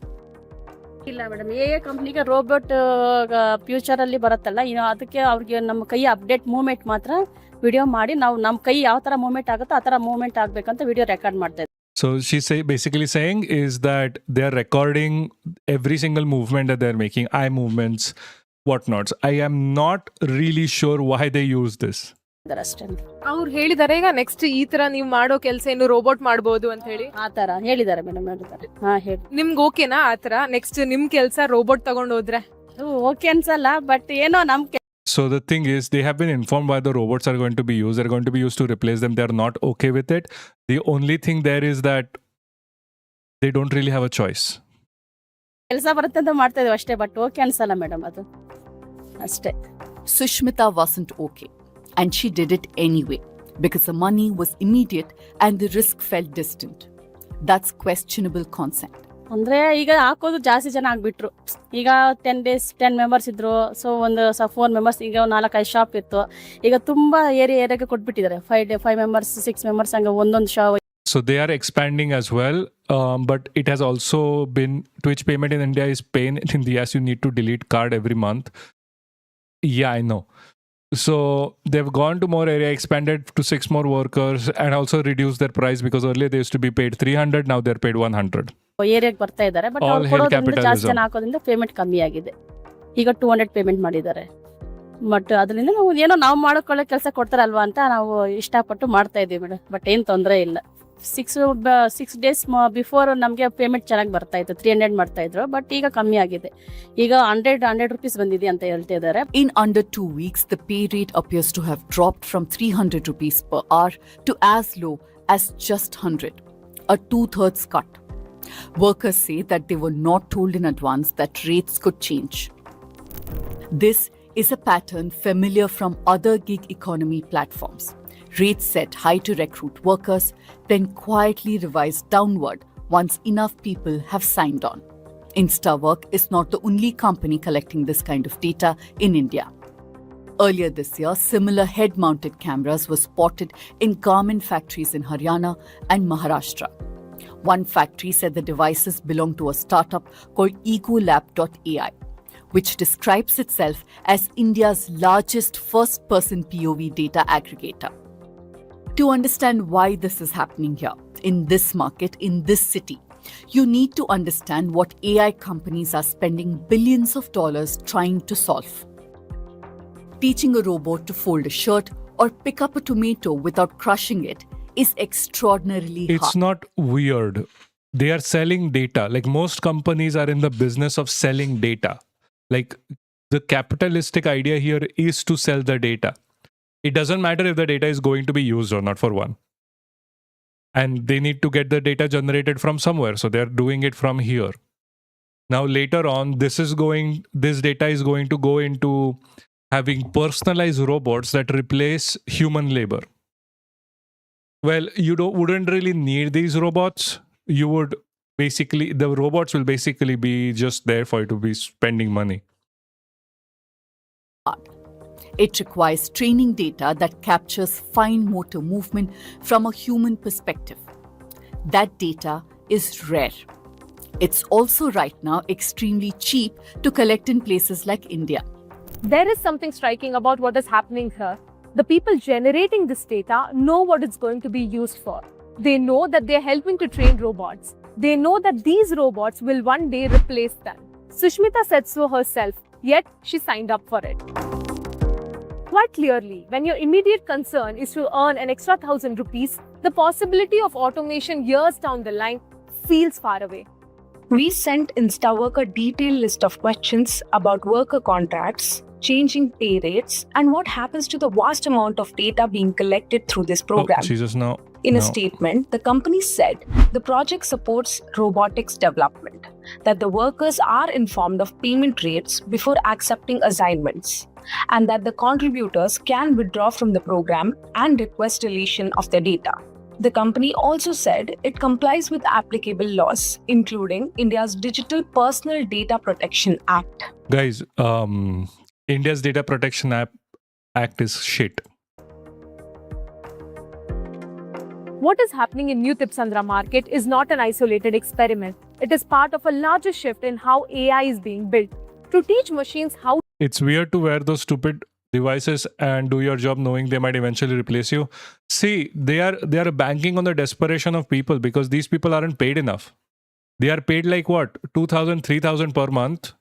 S12: ಇಲ್ಲ madam, ಕಂಪ್ನಿಗೆ robot ಫ್ಯೂಚರಲ್ಲಿ ಬರುತ್ತಲ್ಲ, ಅದಕ್ಕೆ ಅವ್ರಿಗೆ ನಮ್ಮ ಕೈ update movement ಮಾತ್ರ video ಮಾಡಿ ನಾವು ನಮ್ಮ ಕೈ ಯಾವ ಥರ ಮೂವ್ಮೆಂಟ್ ಆಗುತ್ತೋ ಆ ಥರ ಮೂವ್ಮೆಂಟ್ ಆಗಬೇಕಂತ ವಿಡಿಯೋ ರೆಕಾರ್ಡ್ ಮಾಡ್ತಾ ಇದ್ದೀವಿ.
S3: So she's basically saying is that they're recording every single movement that they're making, eye movements, whatnots. I am not really sure why they use this.
S12: ಅಷ್ಟೇ
S10: ಅವ್ರು ಹೇಳಿದಾರೆ ಈಗ ನೆಕ್ಸ್ಟ್ ಈ ತರ ನೀವು ಮಾಡೋ ಕೆಲಸ ಏನು ರೋಬೋಟ್ ಮಾಡಬಹುದು ಅಂತ ಹೇಳಿ
S12: ಆ ತರ ಹೇಳಿದ್ದಾರೆ ಮೇಡಮ್, ಹೇಳಿದ್ದಾರೆ. ಹೇಳಿ.
S10: ನಿಮ್ಗೆ ಓಕೆನಾ ಆ ತರ ನೆಕ್ಸ್ಟ್ ನಿಮ್ ಕೆಲಸ ರೋಬೋಟ್ ತಗೊಂಡು ಹೋದ್ರೆ?
S12: ಓಕೆ ಅನ್ಸಲ್ಲ, ಬಟ್ ಏನೋ ನಮ್
S3: So the thing is, they have been informed why the robots are going to be used. They're going to be used to replace them. They are not okay with it. The only thing there is that they don't really have a choice.
S12: ಕೆಲಸ ಬರುತ್ತೆ ಅಂತ ಮಾಡ್ತಾ ಇದೀವಿ ಅಷ್ಟೇ, but okay ಅನ್ಸಲ್ಲ madam, ಅದು ಅಷ್ಟೇ.
S9: Sushmita wasn't okay, and she did it anyway because the money was immediate and the risk felt distant. That's questionable consent.
S12: ಅಂದ್ರೆ ಈಗ ಹಾಕೋದು ಜಾಸ್ತಿ ಜನ ಆಗ್ಬಿಟ್ರು. ಈಗ 10 days 10 ಮೆಂಬರ್ಸ್ ಇದ್ರು, ಸೊ ಒಂದು 4 ಮೆಂಬರ್ಸ್, ಈಗ 4-5 ಶಾಪ್ ಇತ್ತು. ಈಗ ತುಂಬಾ ಏರಿಯಾಗೆ ಕೊಟ್ಬಿಟ್ಟಿದ್ದಾರೆ. 5 ಮೆಂಬರ್ಸ್ 6 ಮೆಂಬರ್ಸ್ ಹಂಗೆ ಒಂದೊಂದು shop.
S3: So they are expanding as well, but it has also been, Twitch payment in India is pain in the ass. You need to delete card every month. Yeah, I know. So they've gone to more area, expanded to 6 more workers, and also reduced their price because earlier they used to be paid 300, now they're paid 100.
S12: ಏರಿಯಾಗೆ ಬರ್ತಾ ಇದ್ದಾರೆ, but ಅವ್ರು ಕೊಡೋದ್ರಿಂದ ಜಾಸ್ತಿ ಜನ ಹಾಕೋದ್ರಿಂದ payment ಕಮ್ಮಿ ಆಗಿದೆ. ಈಗ 200 ಪೇಮೆಂಟ್ ಮಾಡಿದ್ದಾರೆ. ಬಟ್ ಅದರಿಂದ ನಾವು ಏನೋ ನಾವು ಮಾಡೋಕೊಳ್ಳೋ ಕೆಲಸ ಕೊಡ್ತಾರಲ್ವಾ ಅಂತ ನಾವು ಇಷ್ಟಪಟ್ಟು ಮಾಡ್ತಾ ಇದ್ದೀವಿ ಮೇಡಮ್. ಬಟ್ ಏನು ತೊಂದರೆ ಇಲ್ಲ. 6 days ಬಿಫೋರ್ ನಮಗೆ ಪೇಮೆಂಟ್ ಚೆನ್ನಾಗಿ ಬರ್ತಾ ಇತ್ತು, 300 ಮಾಡ್ತಾ ಇದ್ರು. ಬಟ್ ಈಗ ಕಮ್ಮಿ ಆಗಿದೆ. ಈಗ 100 rupees ಬಂದಿದೆ ಅಂತ ಹೇಳ್ತಾ ಇದ್ದಾರೆ.
S9: In under 2 weeks, the pay rate appears to have dropped from 300 rupees per hour to as low as just 100, a 2/3 cut. Workers say that they were not told in advance that rates could change. This is a pattern familiar from other gig economy platforms. Rates set high to recruit workers, then quietly revised downward once enough people have signed on. InstaWork is not the only company collecting this kind of data in India. Earlier this year, similar head-mounted cameras were spotted in garment factories in Haryana and Maharashtra. One factory said the devices belong to a startup called egolab.ai, which describes itself as India's largest first-person POV data aggregator. To understand why this is happening here, in this market, in this city, you need to understand what AI companies are spending billions of dollars trying to solve. Teaching a robot to fold a shirt or pick up a tomato without crushing it is extraordinarily hard.
S3: It's not weird. They are selling data. Like most companies are in the business of selling data. Like the capitalistic idea here is to sell the data. It doesn't matter if the data is going to be used or not, for one. And they need to get the data generated from somewhere. So they're doing it from here. Now later on, this data is going to go into having personalized robots that replace human labor. Well, you wouldn't really need these robots. You would basically, the robots will basically be just there for you to be spending money.
S9: It requires training data that captures fine motor movement from a human perspective. That data is rare. It's also right now extremely cheap to collect in places like India.
S10: There is something striking about what is happening here. The people generating this data know what it's going to be used for. They know that they're helping to train robots. They know that these robots will one day replace them. Sushmita said so herself, yet she signed up for it. Quite clearly, when your immediate concern is to earn an extra 1,000 rupees, the possibility of automation years down the line feels far away.
S13: We sent InstaWork a detailed list of questions about worker contracts, changing pay rates, and what happens to the vast amount of data being collected through this program.
S3: Oh, Jesus, no.
S13: In a statement, the company said the project supports robotics development, that the workers are informed of payment rates before accepting assignments, and that the contributors can withdraw from the program and request deletion of their data. The company also said it complies with applicable laws, including India's Digital Personal Data Protection Act.
S3: Guys, India's Data Protection Act is shit.
S10: What is happening in New Tipsandra market is not an isolated experiment. It is part of a larger shift in how AI is being built to teach machines how.
S3: It's weird to wear those stupid devices and do your job knowing they might eventually replace you. See, they are banking on the desperation of people because these people aren't paid enough. They are paid like what? 2,000, 3,000 per month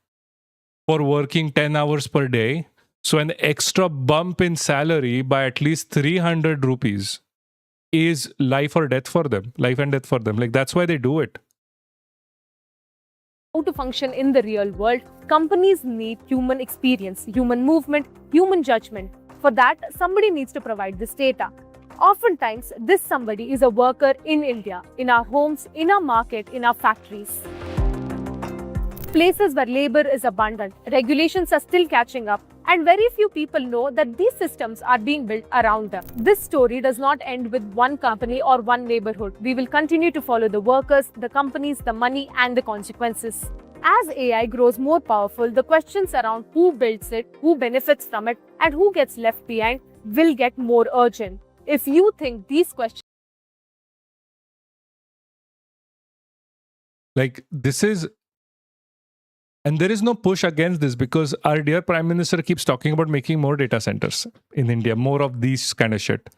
S3: for working 10 hours per day. So an extra bump in salary by at least 300 rupees is life and death for them. Like, that's why they do it.
S10: How to function in the real world. Companies need human experience, human movement, human judgment. For that, somebody needs to provide this data. Oftentimes, this somebody is a worker in India, in our homes, in our market, in our factories. Places where labor is abundant, regulations are still catching up, and very few people know that these systems are being built around them. This story does not end with one company or one neighborhood. We will continue to follow the workers, the companies, the money, and the consequences. As AI grows more powerful, the questions around who builds it, who benefits from it, and who gets left behind will get more urgent. If you think these questions
S3: Like, this is... And there is no push against this because our dear Prime Minister keeps talking about making more data centers in India, more of these kind of shit.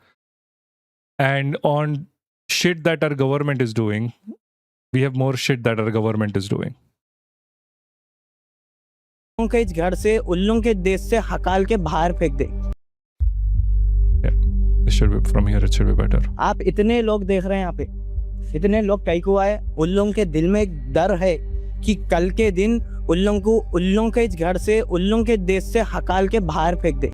S3: And on shit that our government is doing, we have more shit that our government is doing.
S8: के इस घर से उल्लू के देश से हकाल के बाहर फेंक दे.
S3: It should be from here. It should be better.
S8: आप इतने लोग देख रहे हैं यहाँ पे, इतने लोग कई को आए, उल्लू के दिल में एक डर है कि कल के दिन उल्लू के इस घर से उल्लू के देश से हकाल के बाहर फेंक दे.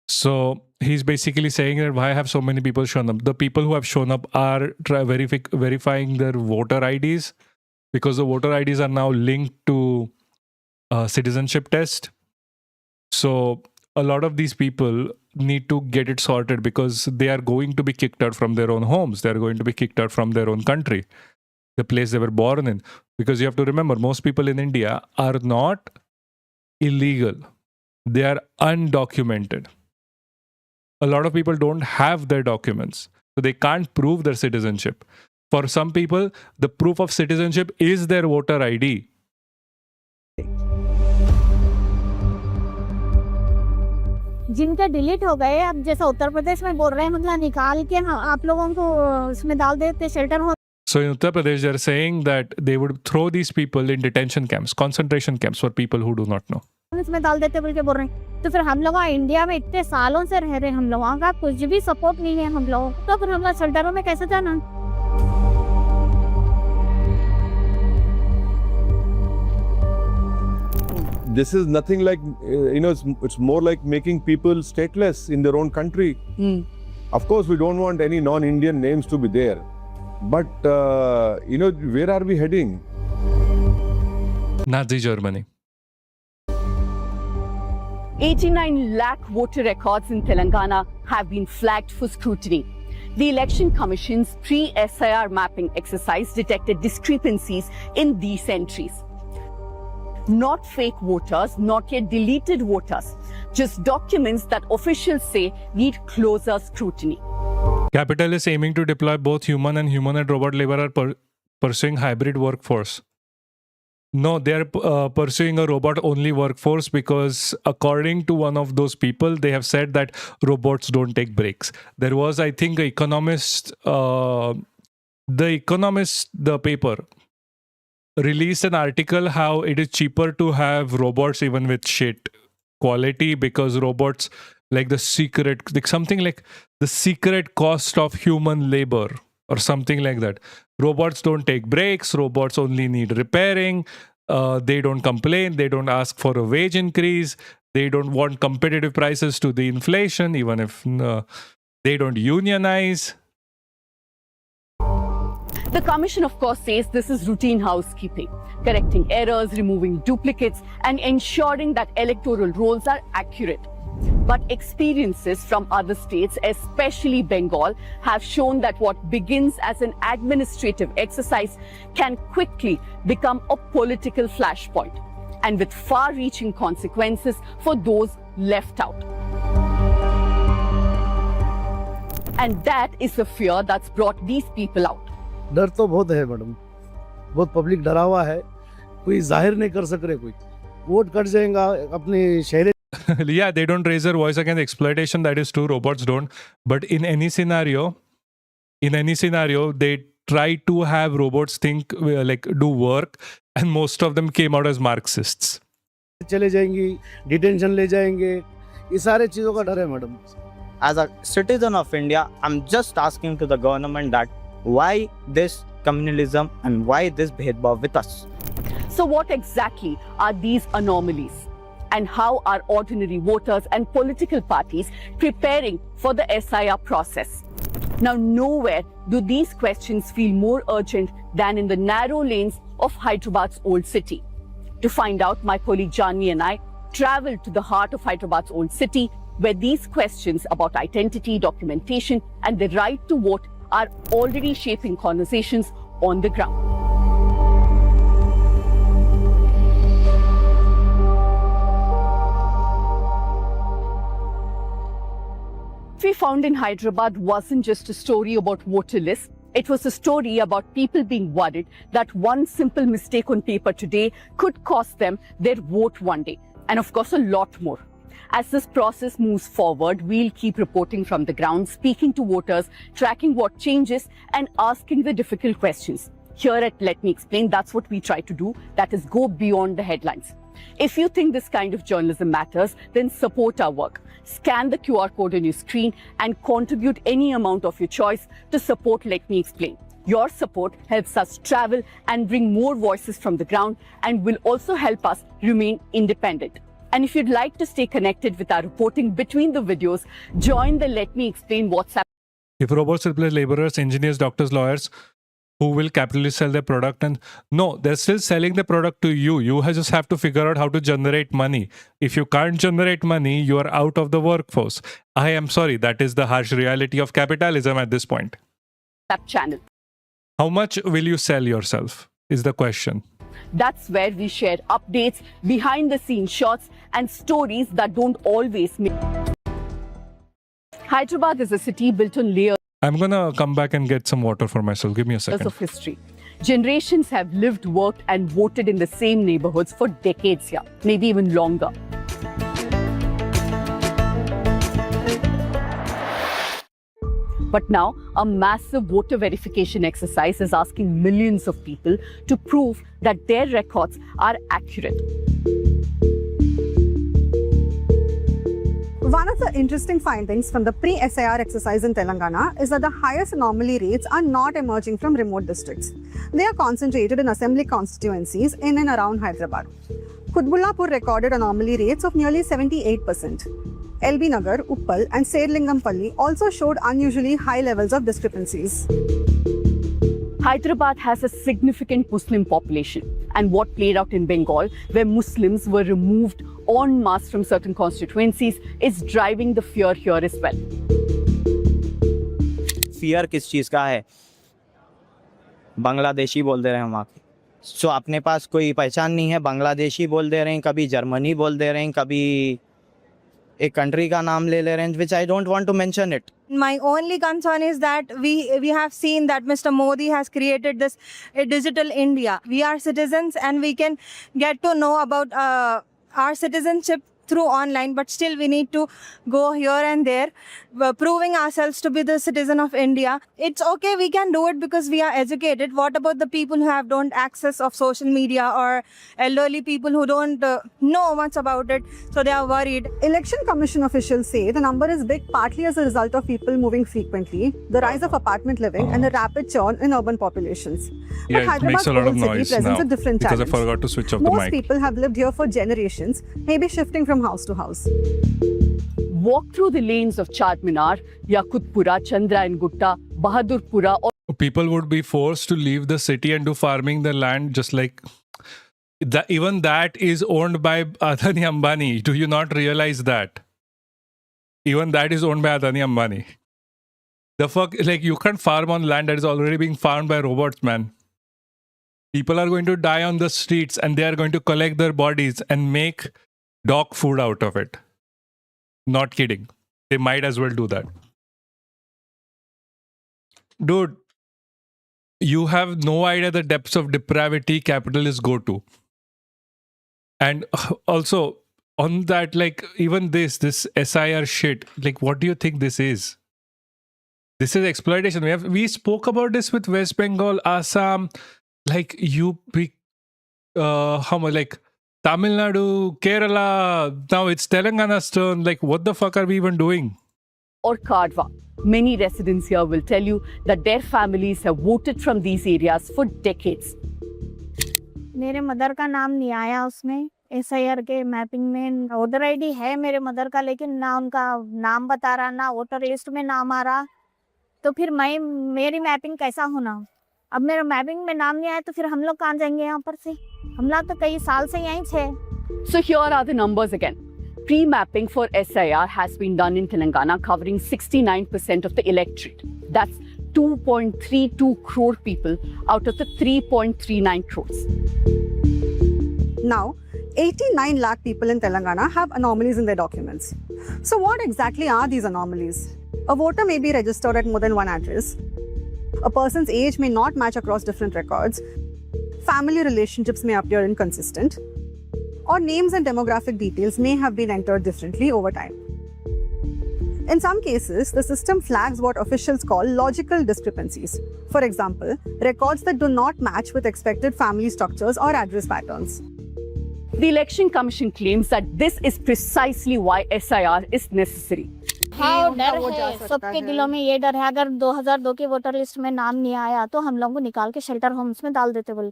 S3: So he's basically saying that why have so many people shown up? The people who have shown up are verifying their voter IDs because the voter IDs are now linked to citizenship test. So a lot of these people need to get it sorted because they are going to be kicked out from their own homes. They are going to be kicked out from their own country, the place they were born in. Because you have to remember, most people in India are not illegal. They are undocumented. A lot of people don't have their documents, so they can't prove their citizenship. For some people, the proof of citizenship is their voter ID.
S14: जिनके delete हो गए, अब जैसा उत्तर प्रदेश में बोल रहे हैं, मतलब निकाल के आप लोगों को उसमें डाल देते शेल्टर हो.
S3: So in Uttar Pradesh, they're saying that they would throw these people in detention camps, concentration camps for people who do not know.
S14: इसमें डाल देते बोल के बोल रहे हैं. तो फिर हम लोग इंडिया में इतने सालों से रह रहे हैं, हम लोगों का कुछ भी सपोर्ट नहीं है हम लोगों, तो फिर हम लोग शेल्टरों में कैसे जाना?
S15: This is nothing like, it's more like making people stateless in their own country. Of course, we don't want any non-Indian names to be there. But, where are we heading?
S3: Nazi Germany.
S9: 89 lakh voter records in Telangana have been flagged for scrutiny. The Election Commission's pre-S.I.R mapping exercise detected discrepancies in these entries. Not fake voters, not yet deleted voters, just documents that officials say need closer scrutiny.
S3: Capital is aiming to deploy both human and robot labor are pursuing hybrid workforce. No, they are pursuing a robot-only workforce because according to one of those people, they have said that robots don't take breaks. There was, I think, The Economist, the paper, released an article how it is cheaper to have robots even with shit quality because robots, like something like the secret cost of human labor or something like that. Robots don't take breaks. Robots only need repairing. They don't complain. They don't ask for a wage increase. They don't want competitive prices to the inflation, even if they don't unionize.
S9: The Commission, of course, says this is routine housekeeping, correcting errors, removing duplicates, and ensuring that electoral rolls are accurate. But experiences from other states, especially Bengal, have shown that what begins as an administrative exercise can quickly become a political flashpoint, and with far-reaching consequences for those left out. And that is the fear that's brought these people out.
S16: डर तो बहुत है madam, बहुत public डरा हुआ है, कोई जाहिर नहीं कर सक रहे, कोई वोट कट जाएगा अपने शहर.
S3: Yeah, they don't raise their voice against exploitation. That is true. Robots don't. But in any scenario, they try to have robots think, like, do work, and most of them came out as Marxists.
S16: चले जाएंगी, detention ले जाएंगे, ये सारे चीजों का डर है madam.
S17: As a citizen of India, I'm just asking to the government that why this communalism and why this bhedbhav with us.
S9: So what exactly are these anomalies? And how are ordinary voters and political parties preparing for the S.I.R process? Now, nowhere do these questions feel more urgent than in the narrow lanes of Hyderabad's old city. To find out, my colleague Janvi and I traveled to the heart of Hyderabad's old city, where these questions about identity, documentation, and the right to vote are already shaping conversations on the ground. What we found in Hyderabad wasn't just a story about voter lists. It was a story about people being worried that one simple mistake on paper today could cost them their vote one day. And of course, a lot more. As this process moves forward, we'll keep reporting from the ground, speaking to voters, tracking what changes, and asking the difficult questions. Here at Let Me Explain, that's what we try to do. That is, go beyond the headlines. If you think this kind of journalism matters, then support our work. Scan the QR code on your screen and contribute any amount of your choice to support Let Me Explain. Your support helps us travel and bring more voices from the ground, and will also help us remain independent. And if you'd like to stay connected with our reporting between the videos, join the Let Me Explain WhatsApp.
S3: If robots replace laborers, engineers, doctors, lawyers, who will capitalists sell their product? And no, they're still selling the product to you. You just have to figure out how to generate money. If you can't generate money, you are out of the workforce. I am sorry, that is the harsh reality of capitalism at this point.
S9: Channel.
S3: How much will you sell yourself is the question.
S9: That's where we share updates, behind the scenes shots, and stories that don't always make. Hyderabad is a city built on layers
S3: I'm gonna come back and get some water for myself. Give me a second.
S9: of history. Generations have lived, worked, and voted in the same neighborhoods for decades here, maybe even longer. But now, a massive voter verification exercise is asking millions of people to prove that their records are accurate.
S18: One of the interesting findings from the pre-S.I.R exercise in Telangana is that the highest anomaly rates are not emerging from remote districts. They are concentrated in assembly constituencies in and around Hyderabad. Kutbullapur recorded anomaly rates of nearly 78%. LB Nagar, Uppal and Serlingampalli also showed unusually high levels of discrepancies.
S9: Hyderabad has a significant Muslim population, and what played out in Bengal, where Muslims were removed en masse from certain constituencies, is driving the fear here as well.
S17: Fear किस चीज़ का है? बांग्लादेशी बोल दे रहे हैं हम आके. So अपने पास कोई पहचान नहीं है, बांग्लादेशी बोल दे रहे हैं, कभी जर्मनी बोल दे रहे हैं, कभी एक कंट्री का नाम ले ले रहे हैं, which I don't want to mention it.
S18: My only concern is that we have seen that Mr. Modi has created this digital India. We are citizens and we can get to know about our citizenship through online, but still we need to go here and there, proving ourselves to be the citizen of India. It's okay, we can do it because we are educated. What about the people who don't access of social media, or elderly people who don't know much about it, so they are worried? Election Commission officials say the number is big partly as a result of people moving frequently, the rise of apartment living and the rapid churn in urban populations.
S3: Yeah, it makes a lot of noise now
S18: a different
S3: because
S18: challenge.
S3: I forgot to switch off the
S18: Most
S3: mic.
S18: people have lived here for generations, maybe shifting from house to house.
S9: Walk through the lanes of Charminar, Yakutpura, Chandra and Gutta, Bahadurpura, or
S3: People would be forced to leave the city and do farming the land, just like that. Even that is owned by Adani Ambani. Do you not realize that? Even that is owned by Adani Ambani. The fuck, like, you can't farm on land that is already being farmed by robots, man. People are going to die on the streets and they are going to collect their bodies and make dog food out of it. Not kidding. They might as well do that. Dude, you have no idea the depths of depravity capitalists go to. And also, on that, like, even this S.I.R shit, like, what do you think this is? This is exploitation. We spoke about this with West Bengal, Assam, like UP, like Tamil Nadu, Kerala. Now it's Telangana's turn. Like, what the fuck are we even doing?
S9: Or Kadwa. Many residents here will tell you that their families have voted from these areas for decades.
S14: मेरे mother का नाम नहीं आया उसमें SIR के mapping में। Voter ID है मेरे मदर का, लेकिन ना उनका नाम बता रहा, ना वोटर लिस्ट में नाम आ रहा। तो फिर मेरी मैपिंग कैसा होना? अब मेरा मैपिंग में नाम नहीं आया तो फिर हम लोग कहाँ जाएंगे यहाँ पर से? हम लोग तो कई साल से यहीं थे।
S9: So here are the numbers again. Pre-mapping for SIR has been done in Telangana, covering 69% of the electorate. That's 2.32 crore people out of the 3.39 crores.
S19: Now, 89 lakh people in Telangana have anomalies in their documents. So what exactly are these anomalies? A voter may be registered at more than one address. A person's age may not match across different records. Family relationships may appear inconsistent. Or names and demographic details may have been entered differently over time. In some cases, the system flags what officials call logical discrepancies. For example, records that do not match with expected family structures or address patterns.
S9: The Election Commission claims that this is precisely why SIR is necessary.
S14: हाँ डर है, सबके दिलों में ये डर है, अगर 2002 के वोटर लिस्ट में नाम नहीं आया तो हम लोगों को निकाल के शेल्टर होम्स में डाल देते बोल।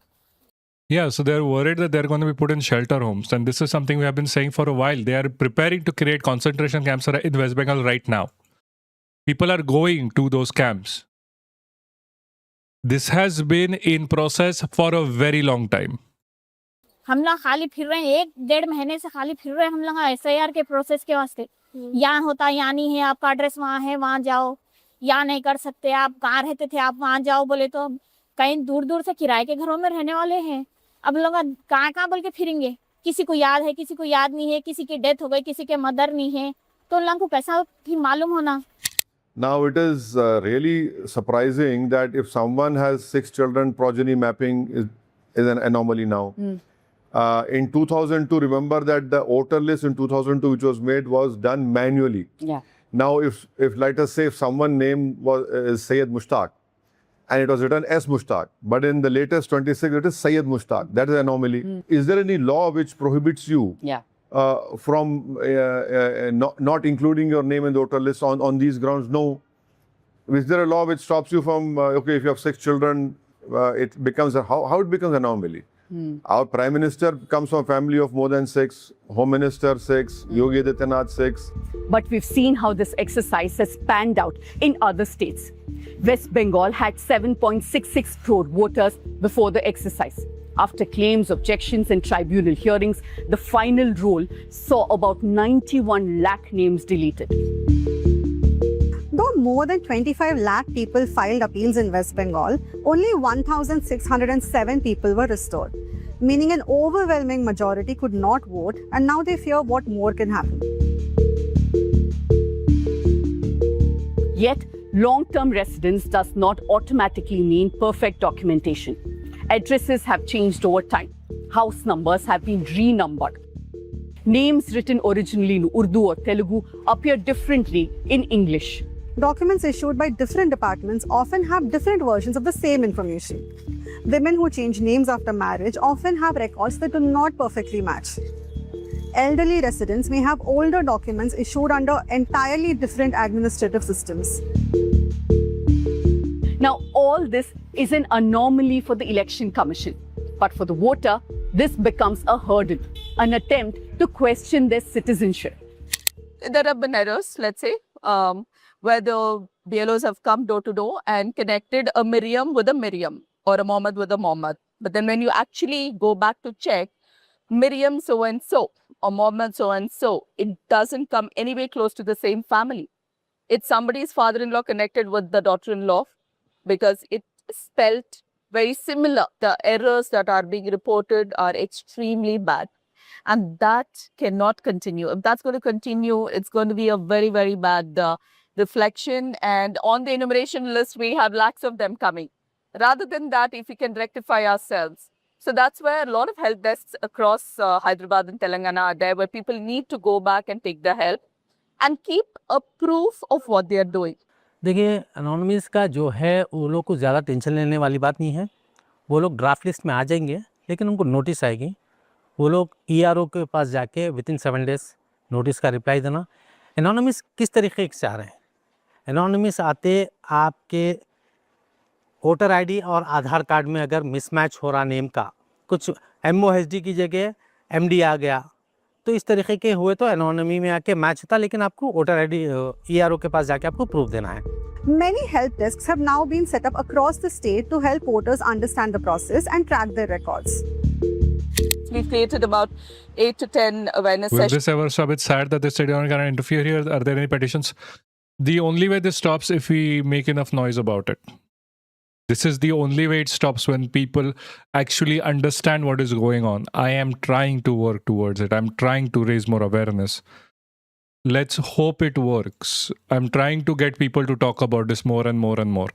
S3: Yeah, so they're worried that they're going to be put in shelter homes. And this is something we have been saying for a while. They are preparing to create concentration camps in West Bengal right now. People are going to those camps. This has been in process for a very long time.
S14: हम लोग खाली फिर रहे हैं, 1-1.5 महीने से खाली फिर रहे हैं हम लोग SIR के प्रोसेस के वास्ते। यहाँ होता, यहाँ नहीं है, आपका एड्रेस वहाँ है, वहाँ जाओ। यहाँ नहीं कर सकते, आप कहाँ रहते थे, आप वहाँ जाओ बोले तो कहीं दूर दूर से किराए के घरों में रहने वाले हैं। अब लोग कहाँ कहाँ बोल के फिरेंगे? किसी को याद है, किसी को याद नहीं है, किसी की डेथ हो गई, किसी के मदर नहीं है, तो उन लोगों को कैसा फिर मालूम होना?
S15: Now it is really surprising that if someone has 6 children, progeny mapping is an anomaly now. In 2002, remember that the voter list in 2002 which was made was done manually.
S9: Yeah.
S15: Now if let us say if someone name is Syed Mushtaq and it was written S Mushtaq, but in the latest 26 it is Syed Mushtaq. That is an anomaly. Is there any law which prohibits you from not including your name in the voter list on these grounds? No. Is there a law which stops you from okay, if you have 6 children, it becomes how it becomes an anomaly? Our Prime Minister comes from a family of more than 6, Home Minister 6, Yogi Adityanath 6.
S9: But we've seen how this exercise has panned out in other states. West Bengal had 7.66 crore voters before the exercise. After claims, objections and tribunal hearings, the final roll saw about 91 lakh names deleted.
S19: Though more than 25 lakh people filed appeals in West Bengal, only 1,607 people were restored, meaning an overwhelming majority could not vote, and now they fear what more can happen.
S9: Yet, long-term residence does not automatically mean perfect documentation. Addresses have changed over time. House numbers have been renumbered. Names written originally in Urdu or Telugu appear differently in English.
S19: Documents issued by different departments often have different versions of the same information. Women who change names after marriage often have records that do not perfectly match. Elderly residents may have older documents issued under entirely different administrative systems.
S9: Now, all this is an anomaly for the Election Commission. But for the voter, this becomes a hurdle, an attempt to question their citizenship.
S20: There have been errors, let's say, where the BLOs have come door to door and connected a Miriam with a Miriam or a Mohammed with a Mohammed. But then when you actually go back to check, Miriam so and so or Mohammed so and so, it doesn't come anywhere close to the same family. It's somebody's father-in-law connected with the daughter-in-law because it's spelt very similar. The errors that are being reported are extremely bad. And that cannot continue. If that's going to continue, it's going to be a very, very bad reflection. And on the enumeration list, we have lakhs of them coming. Rather than that, if we can rectify ourselves. So that's where a lot of help desks across Hyderabad and Telangana are there, where people need to go back and take the help and keep a proof of what they are doing.
S21: देखिए anonymous का जो है वो लोग को ज़्यादा tension लेने वाली बात नहीं है। वो लोग ड्राफ्ट लिस्ट में आ जाएंगे, लेकिन उनको नोटिस आएगी। वो लोग ERO के पास जाके विदिन 7 डेज नोटिस का रिप्लाई देना। एनोनिमस किस तरीके से आ रहे हैं? एनोनिमस आते आपके वोटर आईडी और आधार कार्ड में अगर मिसमैच हो रहा नेम का, कुछ MOHD की जगह MD आ गया, तो इस तरीके के हुए तो एनोनिमी में आके मैच होता, लेकिन आपको वोटर आईडी ERO के पास जाके आपको प्रूफ देना है।
S19: Many help desks have now been set up across the state to help voters understand the process and track their records.
S20: We've created about 8 to 10 awareness
S3: Will
S20: sessions.
S3: this ever stop? It's sad that the state government cannot interfere here. Are there any petitions? The only way this stops if we make enough noise about it. This is the only way it stops, when people actually understand what is going on. I am trying to work towards it. I'm trying to raise more awareness. Let's hope it works. I'm trying to get people to talk about this more and more and more.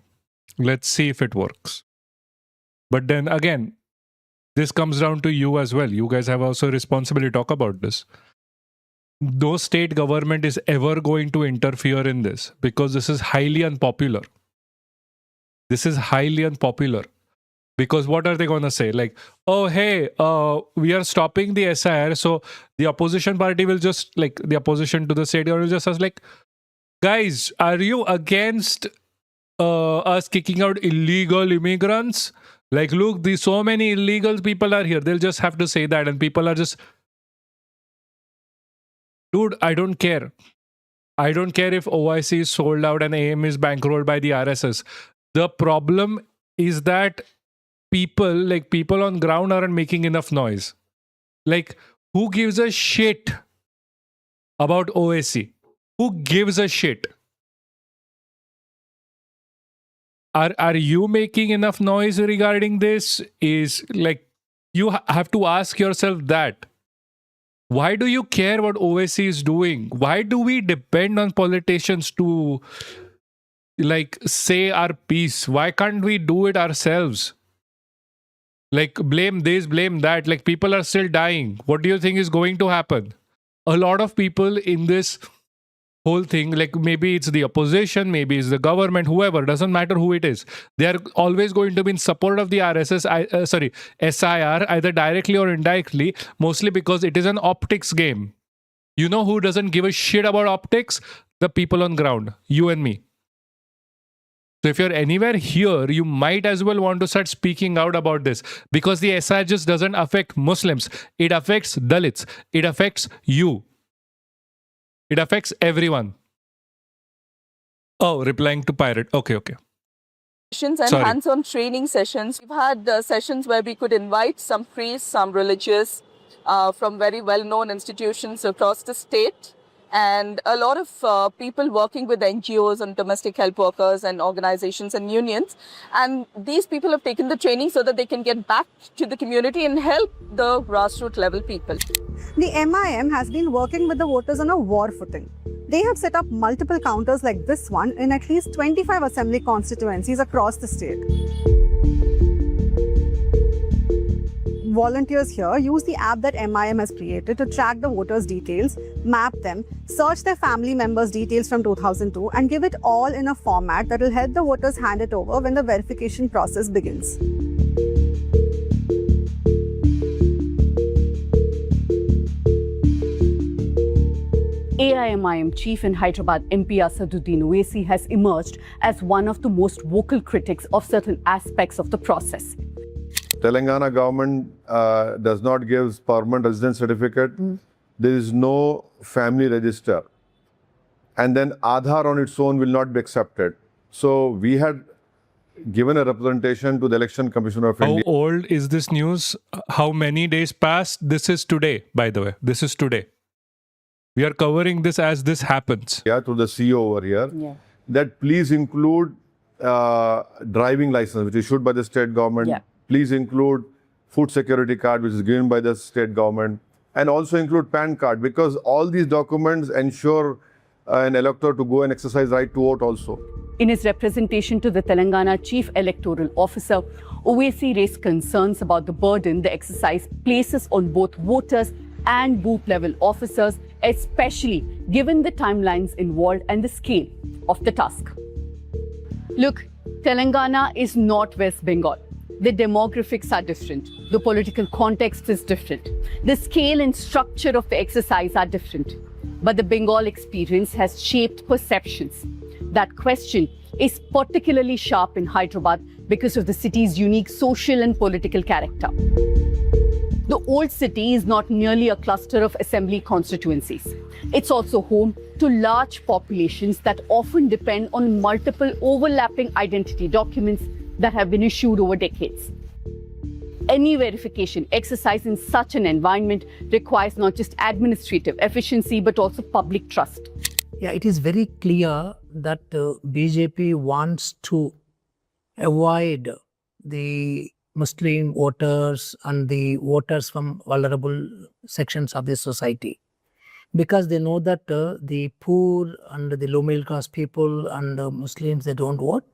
S3: Let's see if it works. But then again, this comes down to you as well. You guys have also a responsibility to talk about this. No state government is ever going to interfere in this, because this is highly unpopular. This is highly unpopular. Because what are they going to say? Like, oh, hey, we are stopping the S.I.R. So the opposition party will just, like, the opposition to the state government will just ask, like, guys, are you against us kicking out illegal immigrants? Like, look, so many illegal people are here. They'll just have to say that, and people are just, dude, I don't care. I don't care if OIC is sold out and AM is bankrolled by the RSS. The problem is that people on ground aren't making enough noise. Like, who gives a shit about OIC? Who gives a shit? Are you making enough noise regarding this? Is like, you have to ask yourself that. Why do you care what OIC is doing? Why do we depend on politicians to, like, say our piece? Why can't we do it ourselves? Like, blame this, blame that. Like, people are still dying. What do you think is going to happen? A lot of people in this whole thing, like, maybe it's the opposition, maybe it's the government, whoever, doesn't matter who it is. They are always going to be in support of the S.I.R, either directly or indirectly, mostly because it is an optics game. You know who doesn't give a shit about optics? The people on ground, you and me. So if you're anywhere here, you might as well want to start speaking out about this, because the S.I.R just doesn't affect Muslims. It affects Dalits. It affects you. It affects everyone. Oh, replying to Pirate. Okay.
S20: And
S3: Sorry.
S20: hands-on training sessions. We've had sessions where we could invite some priests, some religious from very well-known institutions across the state, and a lot of people working with NGOs and domestic help workers and organizations and unions. And these people have taken the training so that they can get back to the community and help the grassroots level people.
S19: The MIM has been working with the voters on a war footing. They have set up multiple counters like this one in at least 25 assembly constituencies across the state. Volunteers here use the app that MIM has created to track the voters' details, map them, search their family members' details from 2002 and give it all in a format that will help the voters hand it over when the verification process begins.
S9: AIMIM chief in Hyderabad MP Asaduddin Owaisi has emerged as one of the most vocal critics of certain aspects of the process.
S15: Telangana government does not give permanent residence certificate. There is no family register. And then Aadhaar on its own will not be accepted. So we had given a representation to the Election Commission of
S3: How
S15: India.
S3: old is this news? How many days passed? This is today, by the way. This is today. We are covering this as this happens.
S15: Yeah, to the CEO over here.
S12: Yeah.
S15: That please include driving license, which is issued by the state government.
S12: Yeah.
S15: Please include food security card, which is given by the state government, and also include PAN card, because all these documents ensure an elector to go and exercise right to vote also.
S9: In his representation to the Telangana Chief Electoral Officer, Owaisi raised concerns about the burden the exercise places on both voters and booth-level officers, especially given the timelines involved and the scale of the task. Look, Telangana is not West Bengal. The demographics are different. The political context is different. The scale and structure of the exercise are different. But the Bengal experience has shaped perceptions. That question is particularly sharp in Hyderabad because of the city's unique social and political character. The old city is not merely a cluster of assembly constituencies. It's also home to large populations that often depend on multiple overlapping identity documents that have been issued over decades. Any verification exercise in such an environment requires not just administrative efficiency but also public trust.
S1: Yeah, it is very clear that BJP wants to avoid the Muslim voters and the voters from vulnerable sections of the society, because they know that the poor and the low middle class people and Muslims, they don't vote.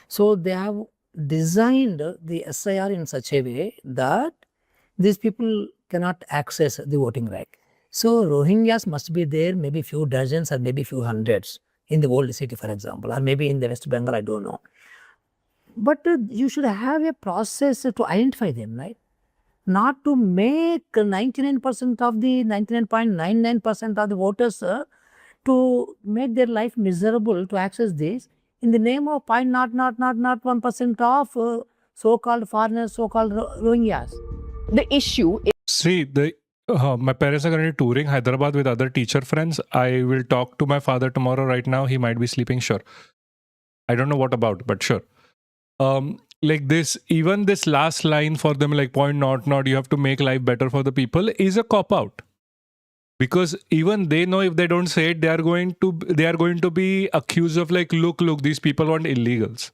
S1: So they have designed the S.I.R in such a way that these people cannot access the voting right. So Rohingyas must be there, maybe few dozens or maybe few hundreds in the old city, for example, or maybe in the West Bengal, I don't know. But you should have a process to identify them, right? Not to make 99% of the 99.99% of the voters to make their life miserable to access this in the name of 0.0001% of so-called foreigners, so-called Rohingyas.
S9: The issue is...
S3: See, my parents are currently touring Hyderabad with other teacher friends. I will talk to my father tomorrow. Right now, he might be sleeping, sure. I don't know what about, but sure. Like this, even this last line for them, like 0.00, you have to make life better for the people, is a cop-out. Because even they know if they don't say it, they are going to be accused of like, look, these people want illegals.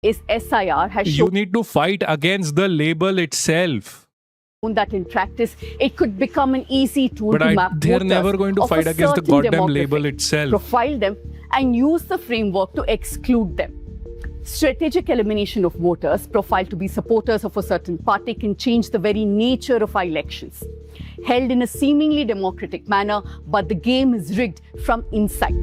S9: Is S.I.R. has
S3: You need to fight against the label itself.
S9: That in practice, it could become an easy tool to map
S3: They are
S9: voters
S3: never going to
S9: of
S3: fight
S9: a
S3: against the
S9: certain
S3: goddamn
S9: demographic,
S3: label itself.
S9: profile them, and use the framework to exclude them. Strategic elimination of voters profiled to be supporters of a certain party can change the very nature of our elections. Held in a seemingly democratic manner, but the game is rigged from inside.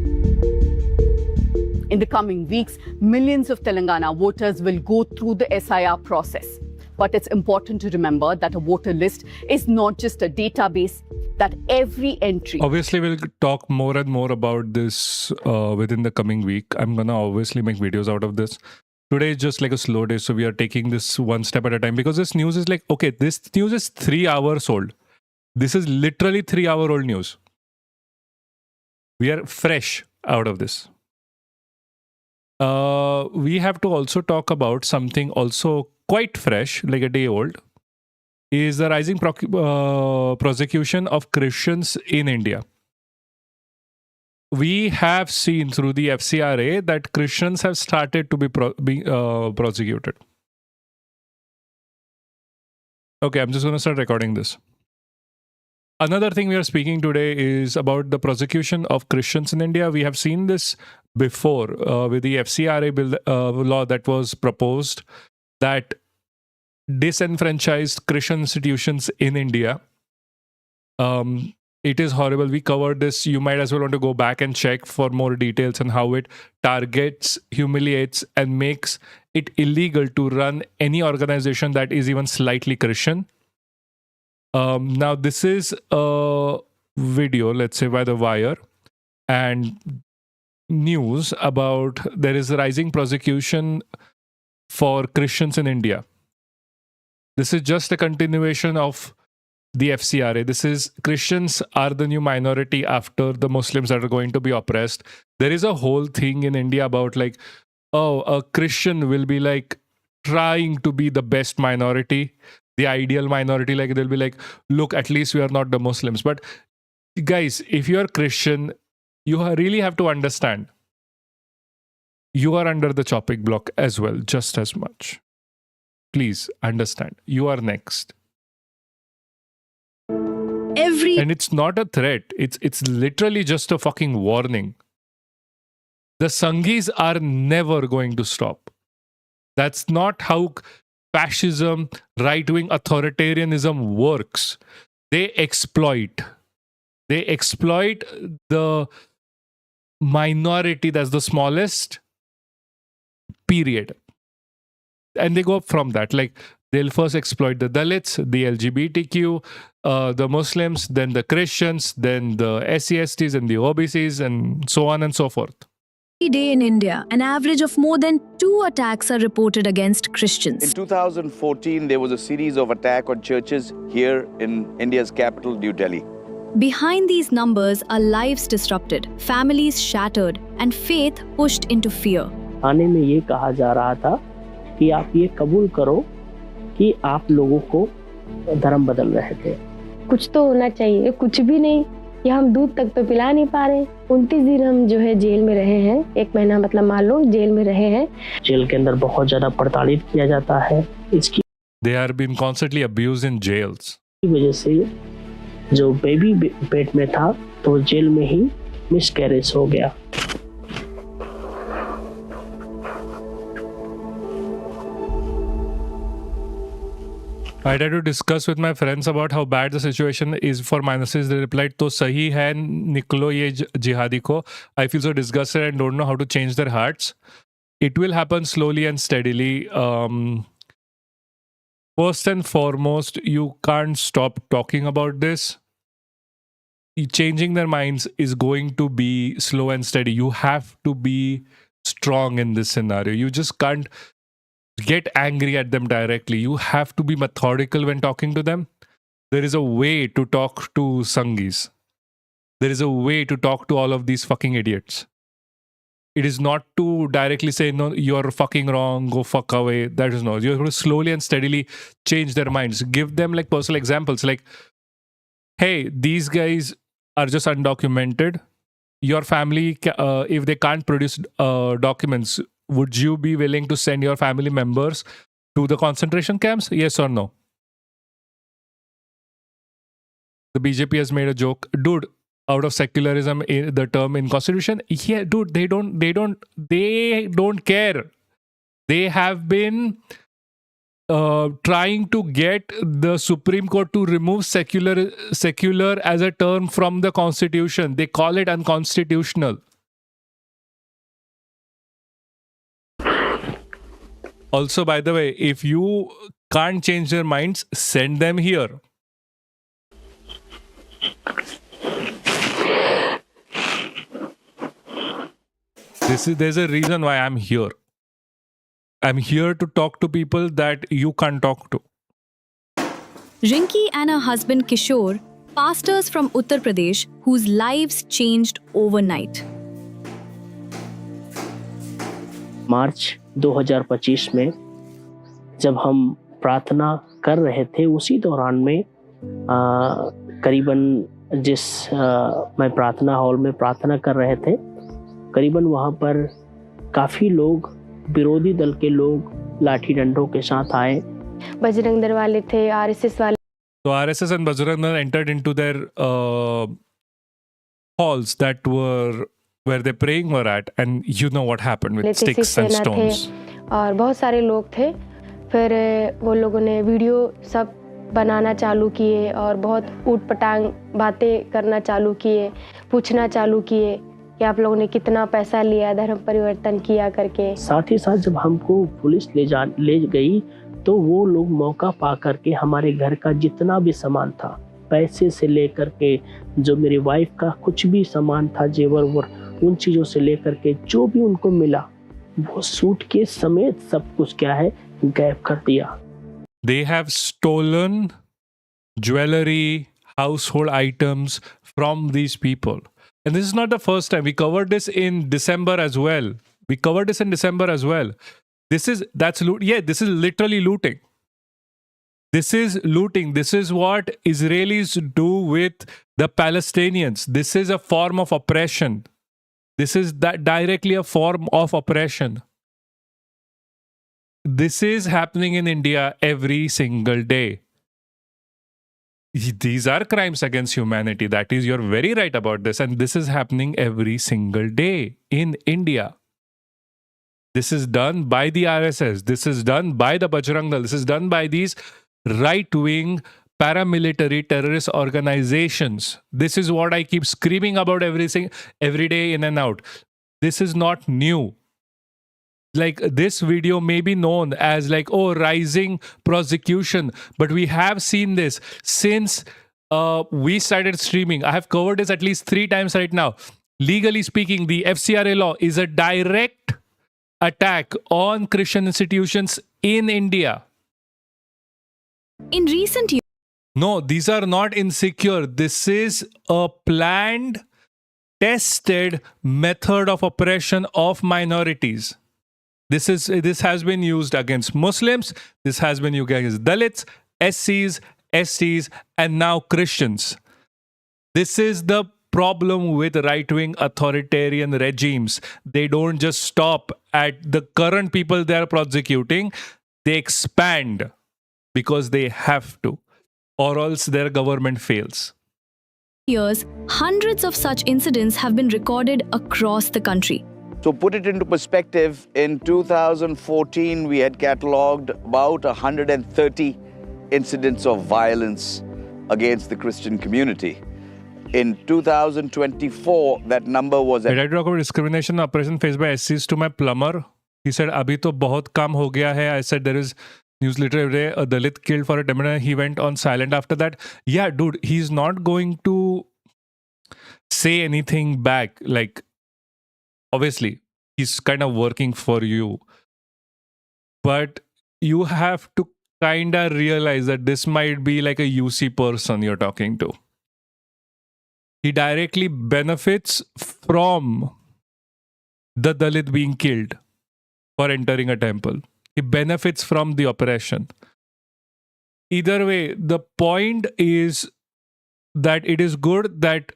S9: In the coming weeks, millions of Telangana voters will go through the S.I.R process. But it's important to remember that a voter list is not just a database, that every entry...
S3: Obviously, we'll talk more and more about this within the coming week. I'm going to obviously make videos out of this. Today is just like a slow day, so we are taking this one step at a time, because this news is like, okay, this news is 3 hours old. This is literally 3-hour-old news. We are fresh out of this. We have to also talk about something also quite fresh, like a day old, is the rising prosecution of Christians in India. We have seen through the FCRA that Christians have started to be prosecuted. Okay, I'm just going to start recording this. Another thing we are speaking today is about the prosecution of Christians in India. We have seen this before with the FCRA bill, law that was proposed that disenfranchised Christian institutions in India. It is horrible. We covered this. You might as well want to go back and check for more details on how it targets, humiliates, and makes it illegal to run any organization that is even slightly Christian. Now, this is a video, let's say, by The Wire, and news about there is a rising prosecution for Christians in India. This is just a continuation of the FCRA. This is Christians are the new minority after the Muslims that are going to be oppressed. There is a whole thing in India about like oh, a Christian will be like trying to be the best minority, the ideal minority. Like they'll be like, look, at least we are not the Muslims. But guys, if you're Christian, you really have to understand you are under the chopping block as well, just as much. Please understand. You are next. And it's not a threat. It's literally just a fucking warning. The Sanghis are never going to stop. That's not how fascism, right-wing authoritarianism works. They exploit. They exploit the minority that's the smallest, period. And they go up from that. Like, they'll first exploit the Dalits, the LGBTQ, the Muslims, then the Christians, then the SCSTs and the OBCs, and so on and so forth.
S2: Every day in India, an average of more than 2 attacks are reported against Christians.
S22: In 2014, there was a series of attacks on churches here in India's capital, New Delhi.
S2: Behind these numbers are lives disrupted, families shattered, and faith pushed into fear.
S23: आने में ये कहा जा रहा था कि आप ये कबूल करो कि आप लोगों को धर्म बदल रहे थे।
S24: कुछ तो होना चाहिए, कुछ भी नहीं कि हम दूध तक तो पिला नहीं पा रहे। 29 दिन हम जो है जेल में रहे हैं, 1 महीना मतलब मान लो जेल में रहे हैं।
S23: जेल के अंदर बहुत ज्यादा प्रताड़ित किया जाता है। इसकी
S3: They are being constantly abused in jails.
S23: वजह से जो बेबी पेट में था तो जेल में ही मिसकैरेज हो गया।
S3: I tried to discuss with my friends about how bad the situation is for minorities. They replied, "तो सही है, निकलो ये जिहादी को." I feel so disgusted and don't know how to change their hearts. It will happen slowly and steadily. First and foremost, you can't stop talking about this. Changing their minds is going to be slow and steady. You have to be strong in this scenario. You just can't get angry at them directly. You have to be methodical when talking to them. There is a way to talk to Sanghis. There is a way to talk to all of these fucking idiots. It is not to directly say, no, you're fucking wrong, go fuck away. That is not. You have to slowly and steadily change their minds. Give them like personal examples. Like, hey, these guys are just undocumented. Your family, if they can't produce documents, would you be willing to send your family members to the concentration camps? Yes or no? The BJP has made a joke. Dude, out of secularism, the term in constitution, yeah, dude, they don't care. They have been trying to get the Supreme Court to remove secular as a term from the constitution. They call it unconstitutional. Also, by the way, if you can't change their minds, send them here. There's a reason why I'm here. I'm here to talk to people that you can't talk to.
S2: Rinki and her husband Kishore, pastors from Uttar Pradesh, whose lives changed overnight.
S23: मार्च 2025 में जब हम प्रार्थना कर रहे थे, उसी दौरान में करीबन मैं प्रार्थना हॉल में प्रार्थना कर रहे थे, करीबन वहाँ पर काफ़ी लोग, विरोधी दल के लोग लाठी डंडों के साथ आए।
S24: बजरंग दल वाले थे, आरएसएस वाले।
S3: So RSS and Bajrang Dal entered into their halls that were where the praying were at, and you know what happened with sticks and stones.
S24: और बहुत सारे लोग थे। फिर वो लोगों ने वीडियो सब बनाना चालू किए और बहुत ऊट-पटांग बातें करना चालू किए, पूछना चालू किए कि आप लोगों ने कितना पैसा लिया, धर्म परिवर्तन किया करके।
S23: साथ ही साथ जब हमको पुलिस ले गई तो वो लोग मौका पा करके हमारे घर का जितना भी सामान था, पैसे से लेकर के जो मेरी वाइफ का कुछ भी सामान था, जेवर उन चीज़ों से लेकर के जो भी उनको मिला, वो सूटकेस समेत सब कुछ क्या है गायब कर दिया।
S3: They have stolen jewelry, household items from these people. And this is not the first time. We covered this in December as well. We covered this in December as well. This is literally looting. This is looting. This is what Israelis do with the Palestinians. This is a form of oppression. This is directly a form of oppression. This is happening in India every single day. These are crimes against humanity. That is, you're very right about this. And this is happening every single day in India. This is done by the RSS. This is done by the Bajrang Dal. This is done by these right-wing paramilitary terrorist organizations. This is what I keep screaming about every day in and out. This is not new. Like, this video may be known as like, oh, rising prosecution, but we have seen this since we started streaming. I have covered this at least 3 times right now. Legally speaking, the FCRA law is a direct attack on Christian institutions in India.
S2: In recent years,
S3: no, these are not insecure. This is a planned, tested method of oppression of minorities. This has been used against Muslims. This has been used against Dalits, SCs, STs, and now Christians. This is the problem with right-wing authoritarian regimes. They don't just stop at the current people they are prosecuting. They expand because they have to, or else their government fails.
S2: Hundreds of such incidents have been recorded across the country.
S22: So put it into perspective, in 2014 we had catalogued about 130 incidents of violence against the Christian community. In 2024, that number was at...
S3: Did I talk about discrimination and oppression faced by SCs to my plumber? He said, abhi to bahut kam ho gaya hai. I said, there is newsletter every day, a Dalit killed for a temper. He went on silent after that. Yeah, dude, he's not going to say anything back. Like, obviously, he's kind of working for you. But you have to kind of realize that this might be like a UC person you're talking to. He directly benefits from the Dalit being killed for entering a temple. He benefits from the oppression. Either way, the point is that it is good that,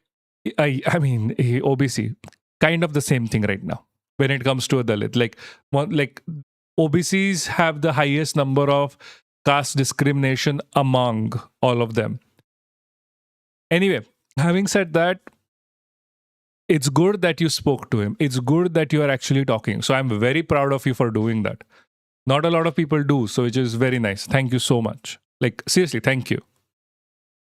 S3: I mean, OBC, kind of the same thing right now when it comes to a Dalit. Like OBCs have the highest number of caste discrimination among all of them. Anyway, having said that, it's good that you spoke to him. It's good that you are actually talking. So I'm very proud of you for doing that. Not a lot of people do, so which is very nice. Thank you so much. Like, seriously, thank you.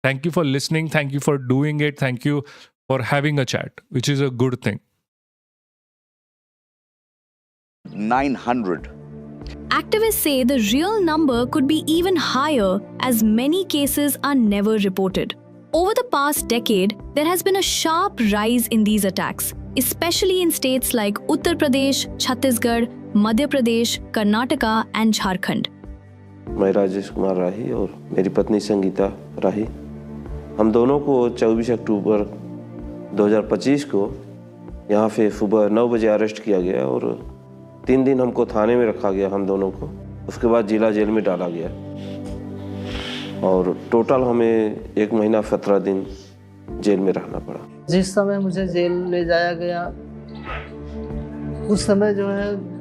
S3: Thank you for listening. Thank you for doing it. Thank you for having a chat, which is a good thing.
S22: 900.
S2: Activists say the real number could be even higher, as many cases are never reported. Over the past decade, there has been a sharp rise in these attacks, especially in states like Uttar Pradesh, Chhattisgarh, Madhya Pradesh, Karnataka and Jharkhand.
S4: मैं राजेश कुमार राही और मेरी पत्नी संगीता राही, हम दोनों को 24 अक्टूबर 2025 को यहाँ पे सुबह 9 बजे अरेस्ट किया गया और 3 दिन हमको थाने में रखा गया, हम दोनों को। उसके बाद जिला जेल में डाला गया और टोटल हमें 1 महीना 17 दिन जेल में रहना पड़ा।
S5: जिस समय मुझे जेल ले जाया गया, उस समय जो है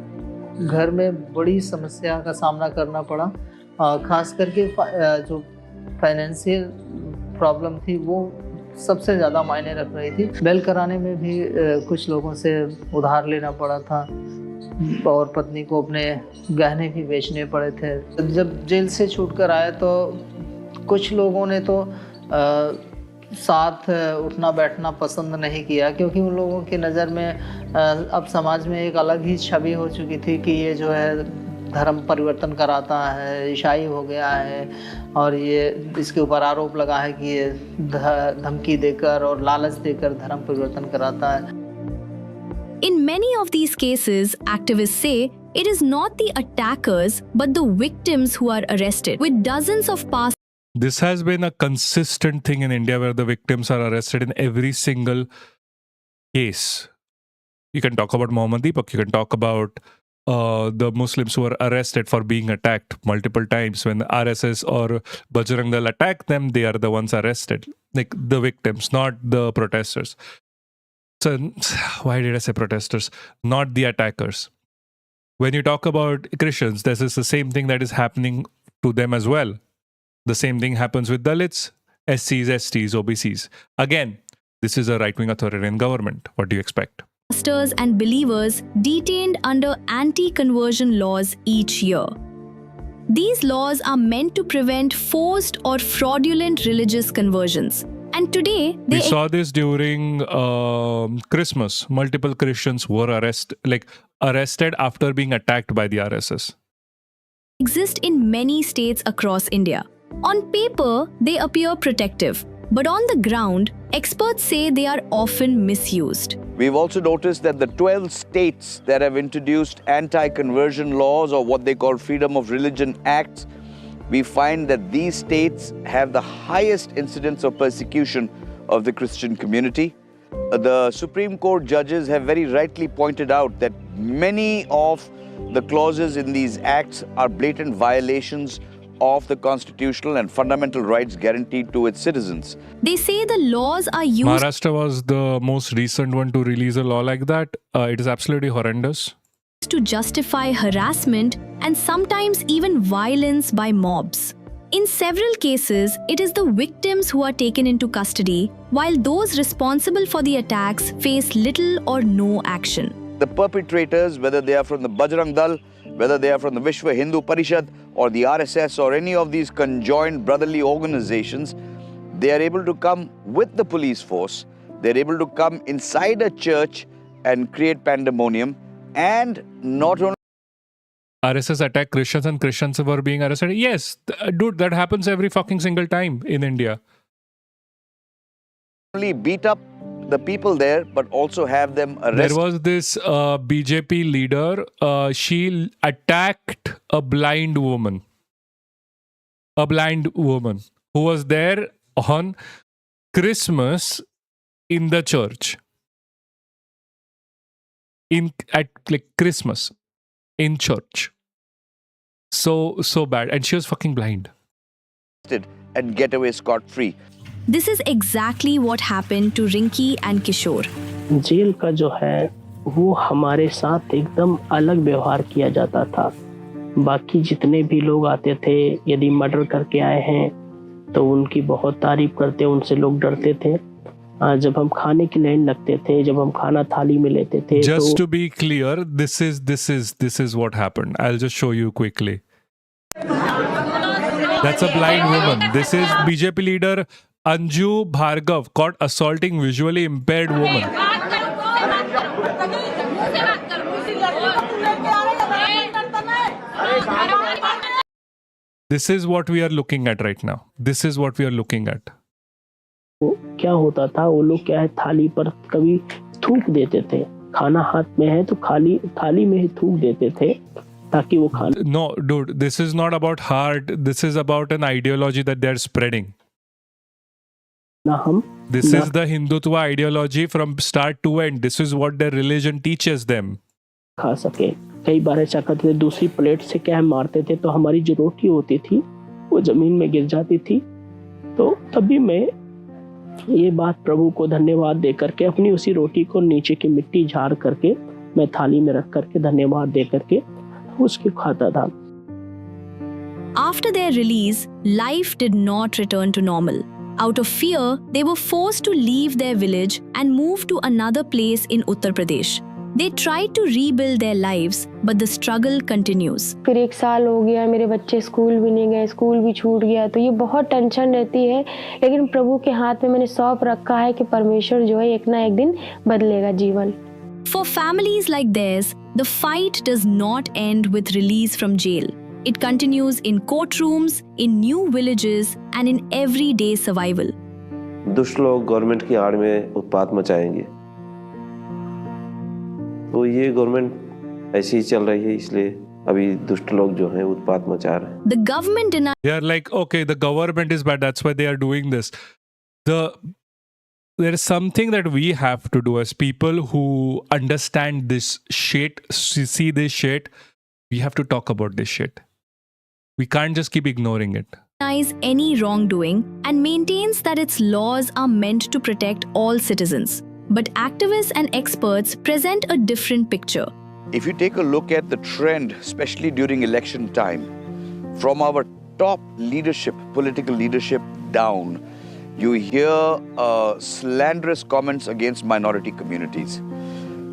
S5: घर में बड़ी समस्या का सामना करना पड़ा। खास करके जो फाइनेंशियल प्रॉब्लम थी वो सबसे ज़्यादा मायने रख रही थी। बेल कराने में भी कुछ लोगों से उधार लेना पड़ा था और पत्नी को अपने गहने भी बेचने पड़े थे। जब जेल से छूट कर आए तो कुछ लोगों ने तो साथ उठना बैठना पसंद नहीं किया, क्योंकि उन लोगों की नज़र में अब समाज में एक अलग ही छवि हो चुकी थी कि ये जो है धर्म परिवर्तन कराता है, ईसाई हो गया है और ये इसके ऊपर आरोप लगा है कि ये धमकी देकर और लालच देकर धर्म परिवर्तन कराता है।
S2: In many of these cases, activists say it is not the attackers but the victims who are arrested, with dozens of past.
S3: This has been a consistent thing in India where the victims are arrested in every single case. You can talk about Mohammed Deepak. You can talk about the Muslims who were arrested for being attacked multiple times. When the RSS or Bajrang Dal attack them, they are the ones arrested, like the victims, not the protesters. So why did I say protesters? Not the attackers. When you talk about Christians, this is the same thing that is happening to them as well. The same thing happens with Dalits, SCs, STs, OBCs. Again, this is a right-wing authoritarian government. What do you expect?
S2: Pastors and believers detained under anti-conversion laws each year. These laws are meant to prevent forced or fraudulent religious conversions. And today,
S3: we saw this during Christmas. Multiple Christians were arrested after being attacked by the RSS.
S2: Exist in many states across India. On paper, they appear protective, but on the ground, experts say they are often misused.
S22: We've also noticed that the 12 states that have introduced anti-conversion laws, or what they call Freedom of Religion Acts, we find that these states have the highest incidence of persecution of the Christian community. The Supreme Court judges have very rightly pointed out that many of the clauses in these acts are blatant violations of the constitutional and fundamental rights guaranteed to its citizens.
S2: They say the laws are used.
S3: Maharashtra was the most recent one to release a law like that. It is absolutely horrendous.
S2: To justify harassment and sometimes even violence by mobs. In several cases, it is the victims who are taken into custody, while those responsible for the attacks face little or no action.
S22: The perpetrators, whether they are from the Bajrang Dal, whether they are from the Vishwa Hindu Parishad or the RSS or any of these conjoined brotherly organizations, they are able to come with the police force, they're able to come inside a church and create pandemonium. And not only
S3: RSS attack Christians and Christians were being arrested. Yes, dude, that happens every fucking single time in India.
S22: Only beat up the people there, but also have them arrested.
S3: There was this BJP leader. She attacked a blind woman. A blind woman who was there on Christmas in the church. At Christmas in church. So bad. And she was fucking blind.
S22: And get away scot-free.
S2: This is exactly what happened to Rinki and Kishore.
S23: Jail का जो है वो हमारे साथ एकदम अलग व्यवहार किया जाता था. बाकी जितने भी लोग आते थे, यदि मर्डर करके आए हैं तो उनकी बहुत तारीफ करते, उनसे लोग डरते थे. जब हम खाने की लाइन लगते थे, जब हम खाना थाली में लेते थे.
S3: Just to be clear, this is what happened. I'll just show you quickly. That's a blind woman. This is BJP leader Anju Bhargav caught assaulting visually impaired woman. This is what we are looking at right now. This is what we are looking at.
S23: क्या होता था, वो लोग क्या है थाली पर कभी थूक देते थे. खाना हाथ में है तो खाली थाली में ही थूक देते थे ताकि वो खा.
S3: No, dude, this is not about heart. This is about an ideology that they are spreading. This is the Hindutva ideology from start to end. This is what their religion teaches them.
S23: खा सके. कई बार ऐसा करते थे, दूसरी plate से क्या मारते थे तो हमारी जो रोटी होती थी वो जमीन में गिर जाती थी. तो तभी मैं ये बात प्रभु को धन्यवाद दे करके अपनी उसी रोटी को नीचे की मिट्टी झाड़ करके मैं थाली में रख करके धन्यवाद दे करके उसको खाता था.
S2: After their release, life did not return to normal. Out of fear, they were forced to leave their village and move to another place in Uttar Pradesh. They tried to rebuild their lives, but the struggle continues.
S24: फिर 1 साल हो गया, मेरे बच्चे school भी नहीं गए, school भी छूट गया, तो ये बहुत टेंशन रहती है. लेकिन प्रभु के हाथ में मैंने सौंप रखा है कि परमेश्वर जो है एक ना एक दिन बदलेगा जीवन.
S2: For families like theirs, the fight does not end with release from jail. It continues in courtrooms, in new villages, and in everyday survival.
S4: दुष्ट लोग गवर्नमेंट की आड़ में उत्पात मचाएंगे. तो ये गवर्नमेंट ऐसी ही चल रही है, इसलिए अभी दुष्ट लोग जो हैं उत्पात मचा रहे हैं.
S2: The government denies.
S3: They are like, okay, the government is bad. That's why they are doing this. The there is something that we have to do as people who understand this shit, see this shit. We have to talk about this shit. We can't just keep ignoring it.
S2: Any wrongdoing and maintains that its laws are meant to protect all citizens. But activists and experts present a different picture.
S22: If you take a look at the trend, especially during election time, from our top leadership, political leadership down, you hear slanderous comments against minority communities.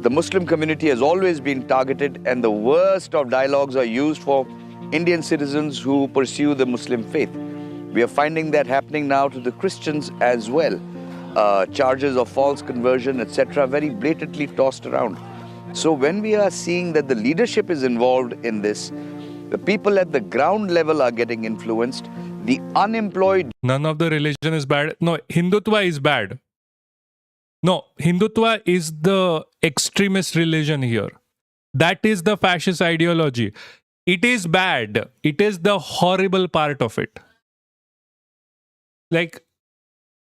S22: The Muslim community has always been targeted, and the worst of dialogues are used for Indian citizens who pursue the Muslim faith. We are finding that happening now to the Christians as well. Charges of false conversion, etc., very blatantly tossed around. So when we are seeing that the leadership is involved in this, the people at the ground level are getting influenced, the unemployed...
S3: None of the religion is bad. No, Hindutva is bad. No, Hindutva is the extremist religion here. That is the fascist ideology. It is bad. It is the horrible part of it. Like,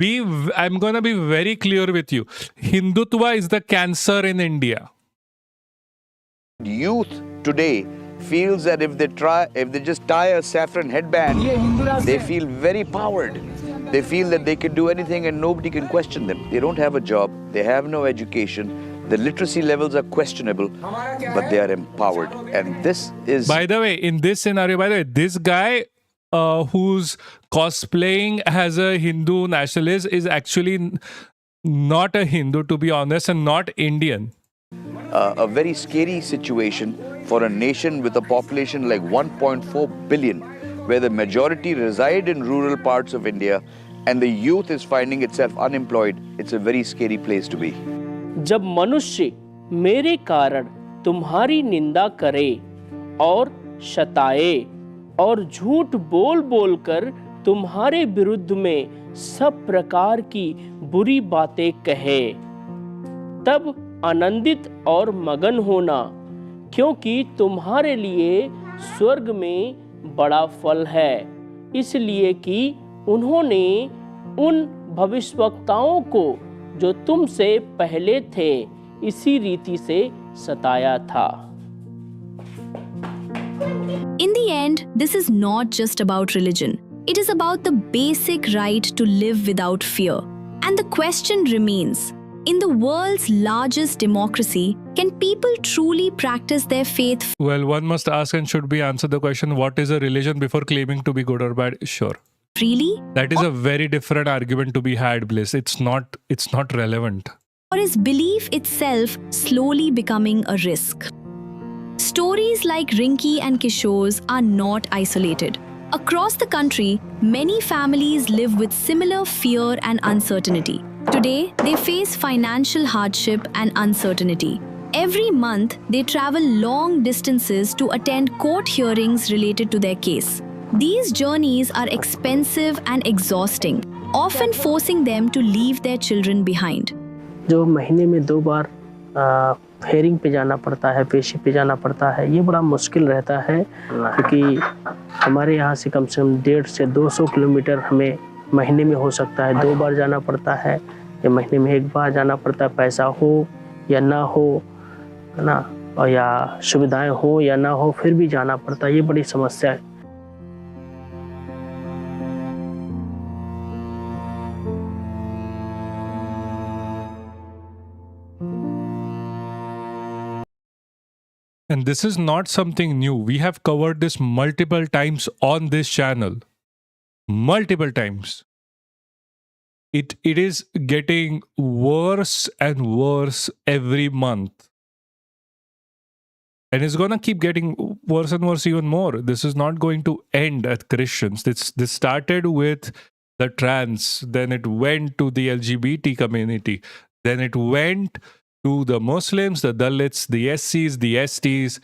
S3: I'm going to be very clear with you. Hindutva is the cancer in India.
S22: Youth today feels that if they just tie a saffron headband, they feel very powered. They feel that they can do anything and nobody can question them. They don't have a job. They have no education. The literacy levels are questionable, but they are empowered. And this is...
S3: By the way, in this scenario, this guy who's cosplaying as a Hindu nationalist is actually not a Hindu, to be honest, and not Indian.
S22: A very scary situation for a nation with a population like 1.4 billion, where the majority reside in rural parts of India and the youth is finding itself unemployed. It's a very scary place to be.
S6: जब मनुष्य मेरे कारण तुम्हारी निंदा करे और शताए और झूठ बोल बोल कर तुम्हारे विरुद्ध में सब प्रकार की बुरी बातें कहे, तब आनंदित और मगन होना, क्योंकि तुम्हारे लिए स्वर्ग में बड़ा फल है, इसलिए कि उन्होंने उन भविष्यवक्ताओं को जो तुमसे पहले थे इसी रीति से सताया था.
S2: In the end, this is not just about religion. It is about the basic right to live without fear. And the question remains, in the world's largest democracy, can people truly practice their faith?
S3: Well, one must ask and should be answered the question, what is a religion, before claiming to be good or bad? Sure.
S2: Really?
S3: That is a very different argument to be had, Bliss. It's not relevant.
S2: Or is belief itself slowly becoming a risk? Stories like Rinki and Kishore's are not isolated. Across the country, many families live with similar fear and uncertainty. Today, they face financial hardship and uncertainty. Every month, they travel long distances to attend court hearings related to their case. These journeys are expensive and exhausting, often forcing them to leave their children behind.
S6: जो महीने में 2 बार hearing पे जाना पड़ता है, पेशी पे जाना पड़ता है, ये बड़ा मुश्किल रहता है, क्योंकि हमारे यहाँ से कम 150 से 200 किलोमीटर हमें महीने में हो सकता है 2 बार जाना पड़ता है, या महीने में 1 बार जाना पड़ता है, पैसा हो या ना हो, है ना, और या सुविधाएं हो या ना हो, फिर भी जाना पड़ता है. ये बड़ी समस्या है.
S3: And this is not something new. We have covered this multiple times on this channel. Multiple times. It is getting worse and worse every month. And it's going to keep getting worse and worse even more. This is not going to end at Christians. This started with the trans, then it went to the LGBT community, then it went to the Muslims, the Dalits, the SCs, the STs.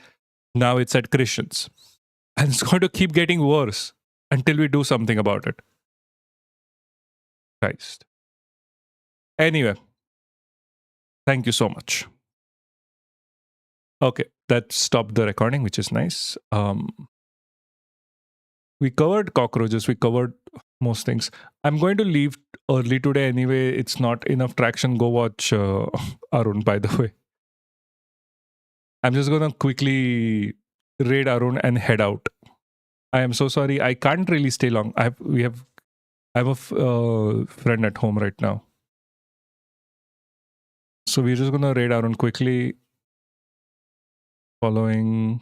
S3: Now it's at Christians. And it's going to keep getting worse until we do something about it. Christ. Anyway, thank you so much. Okay, that stopped the recording, which is nice. We covered cockroaches. We covered most things. I'm going to leave early today anyway. It's not enough traction. Go watch Arun, by the way. I'm just going to quickly raid Arun and head out. I am so sorry. I can't really stay long. I have a friend at home right now. So we're just going to raid Arun quickly. Following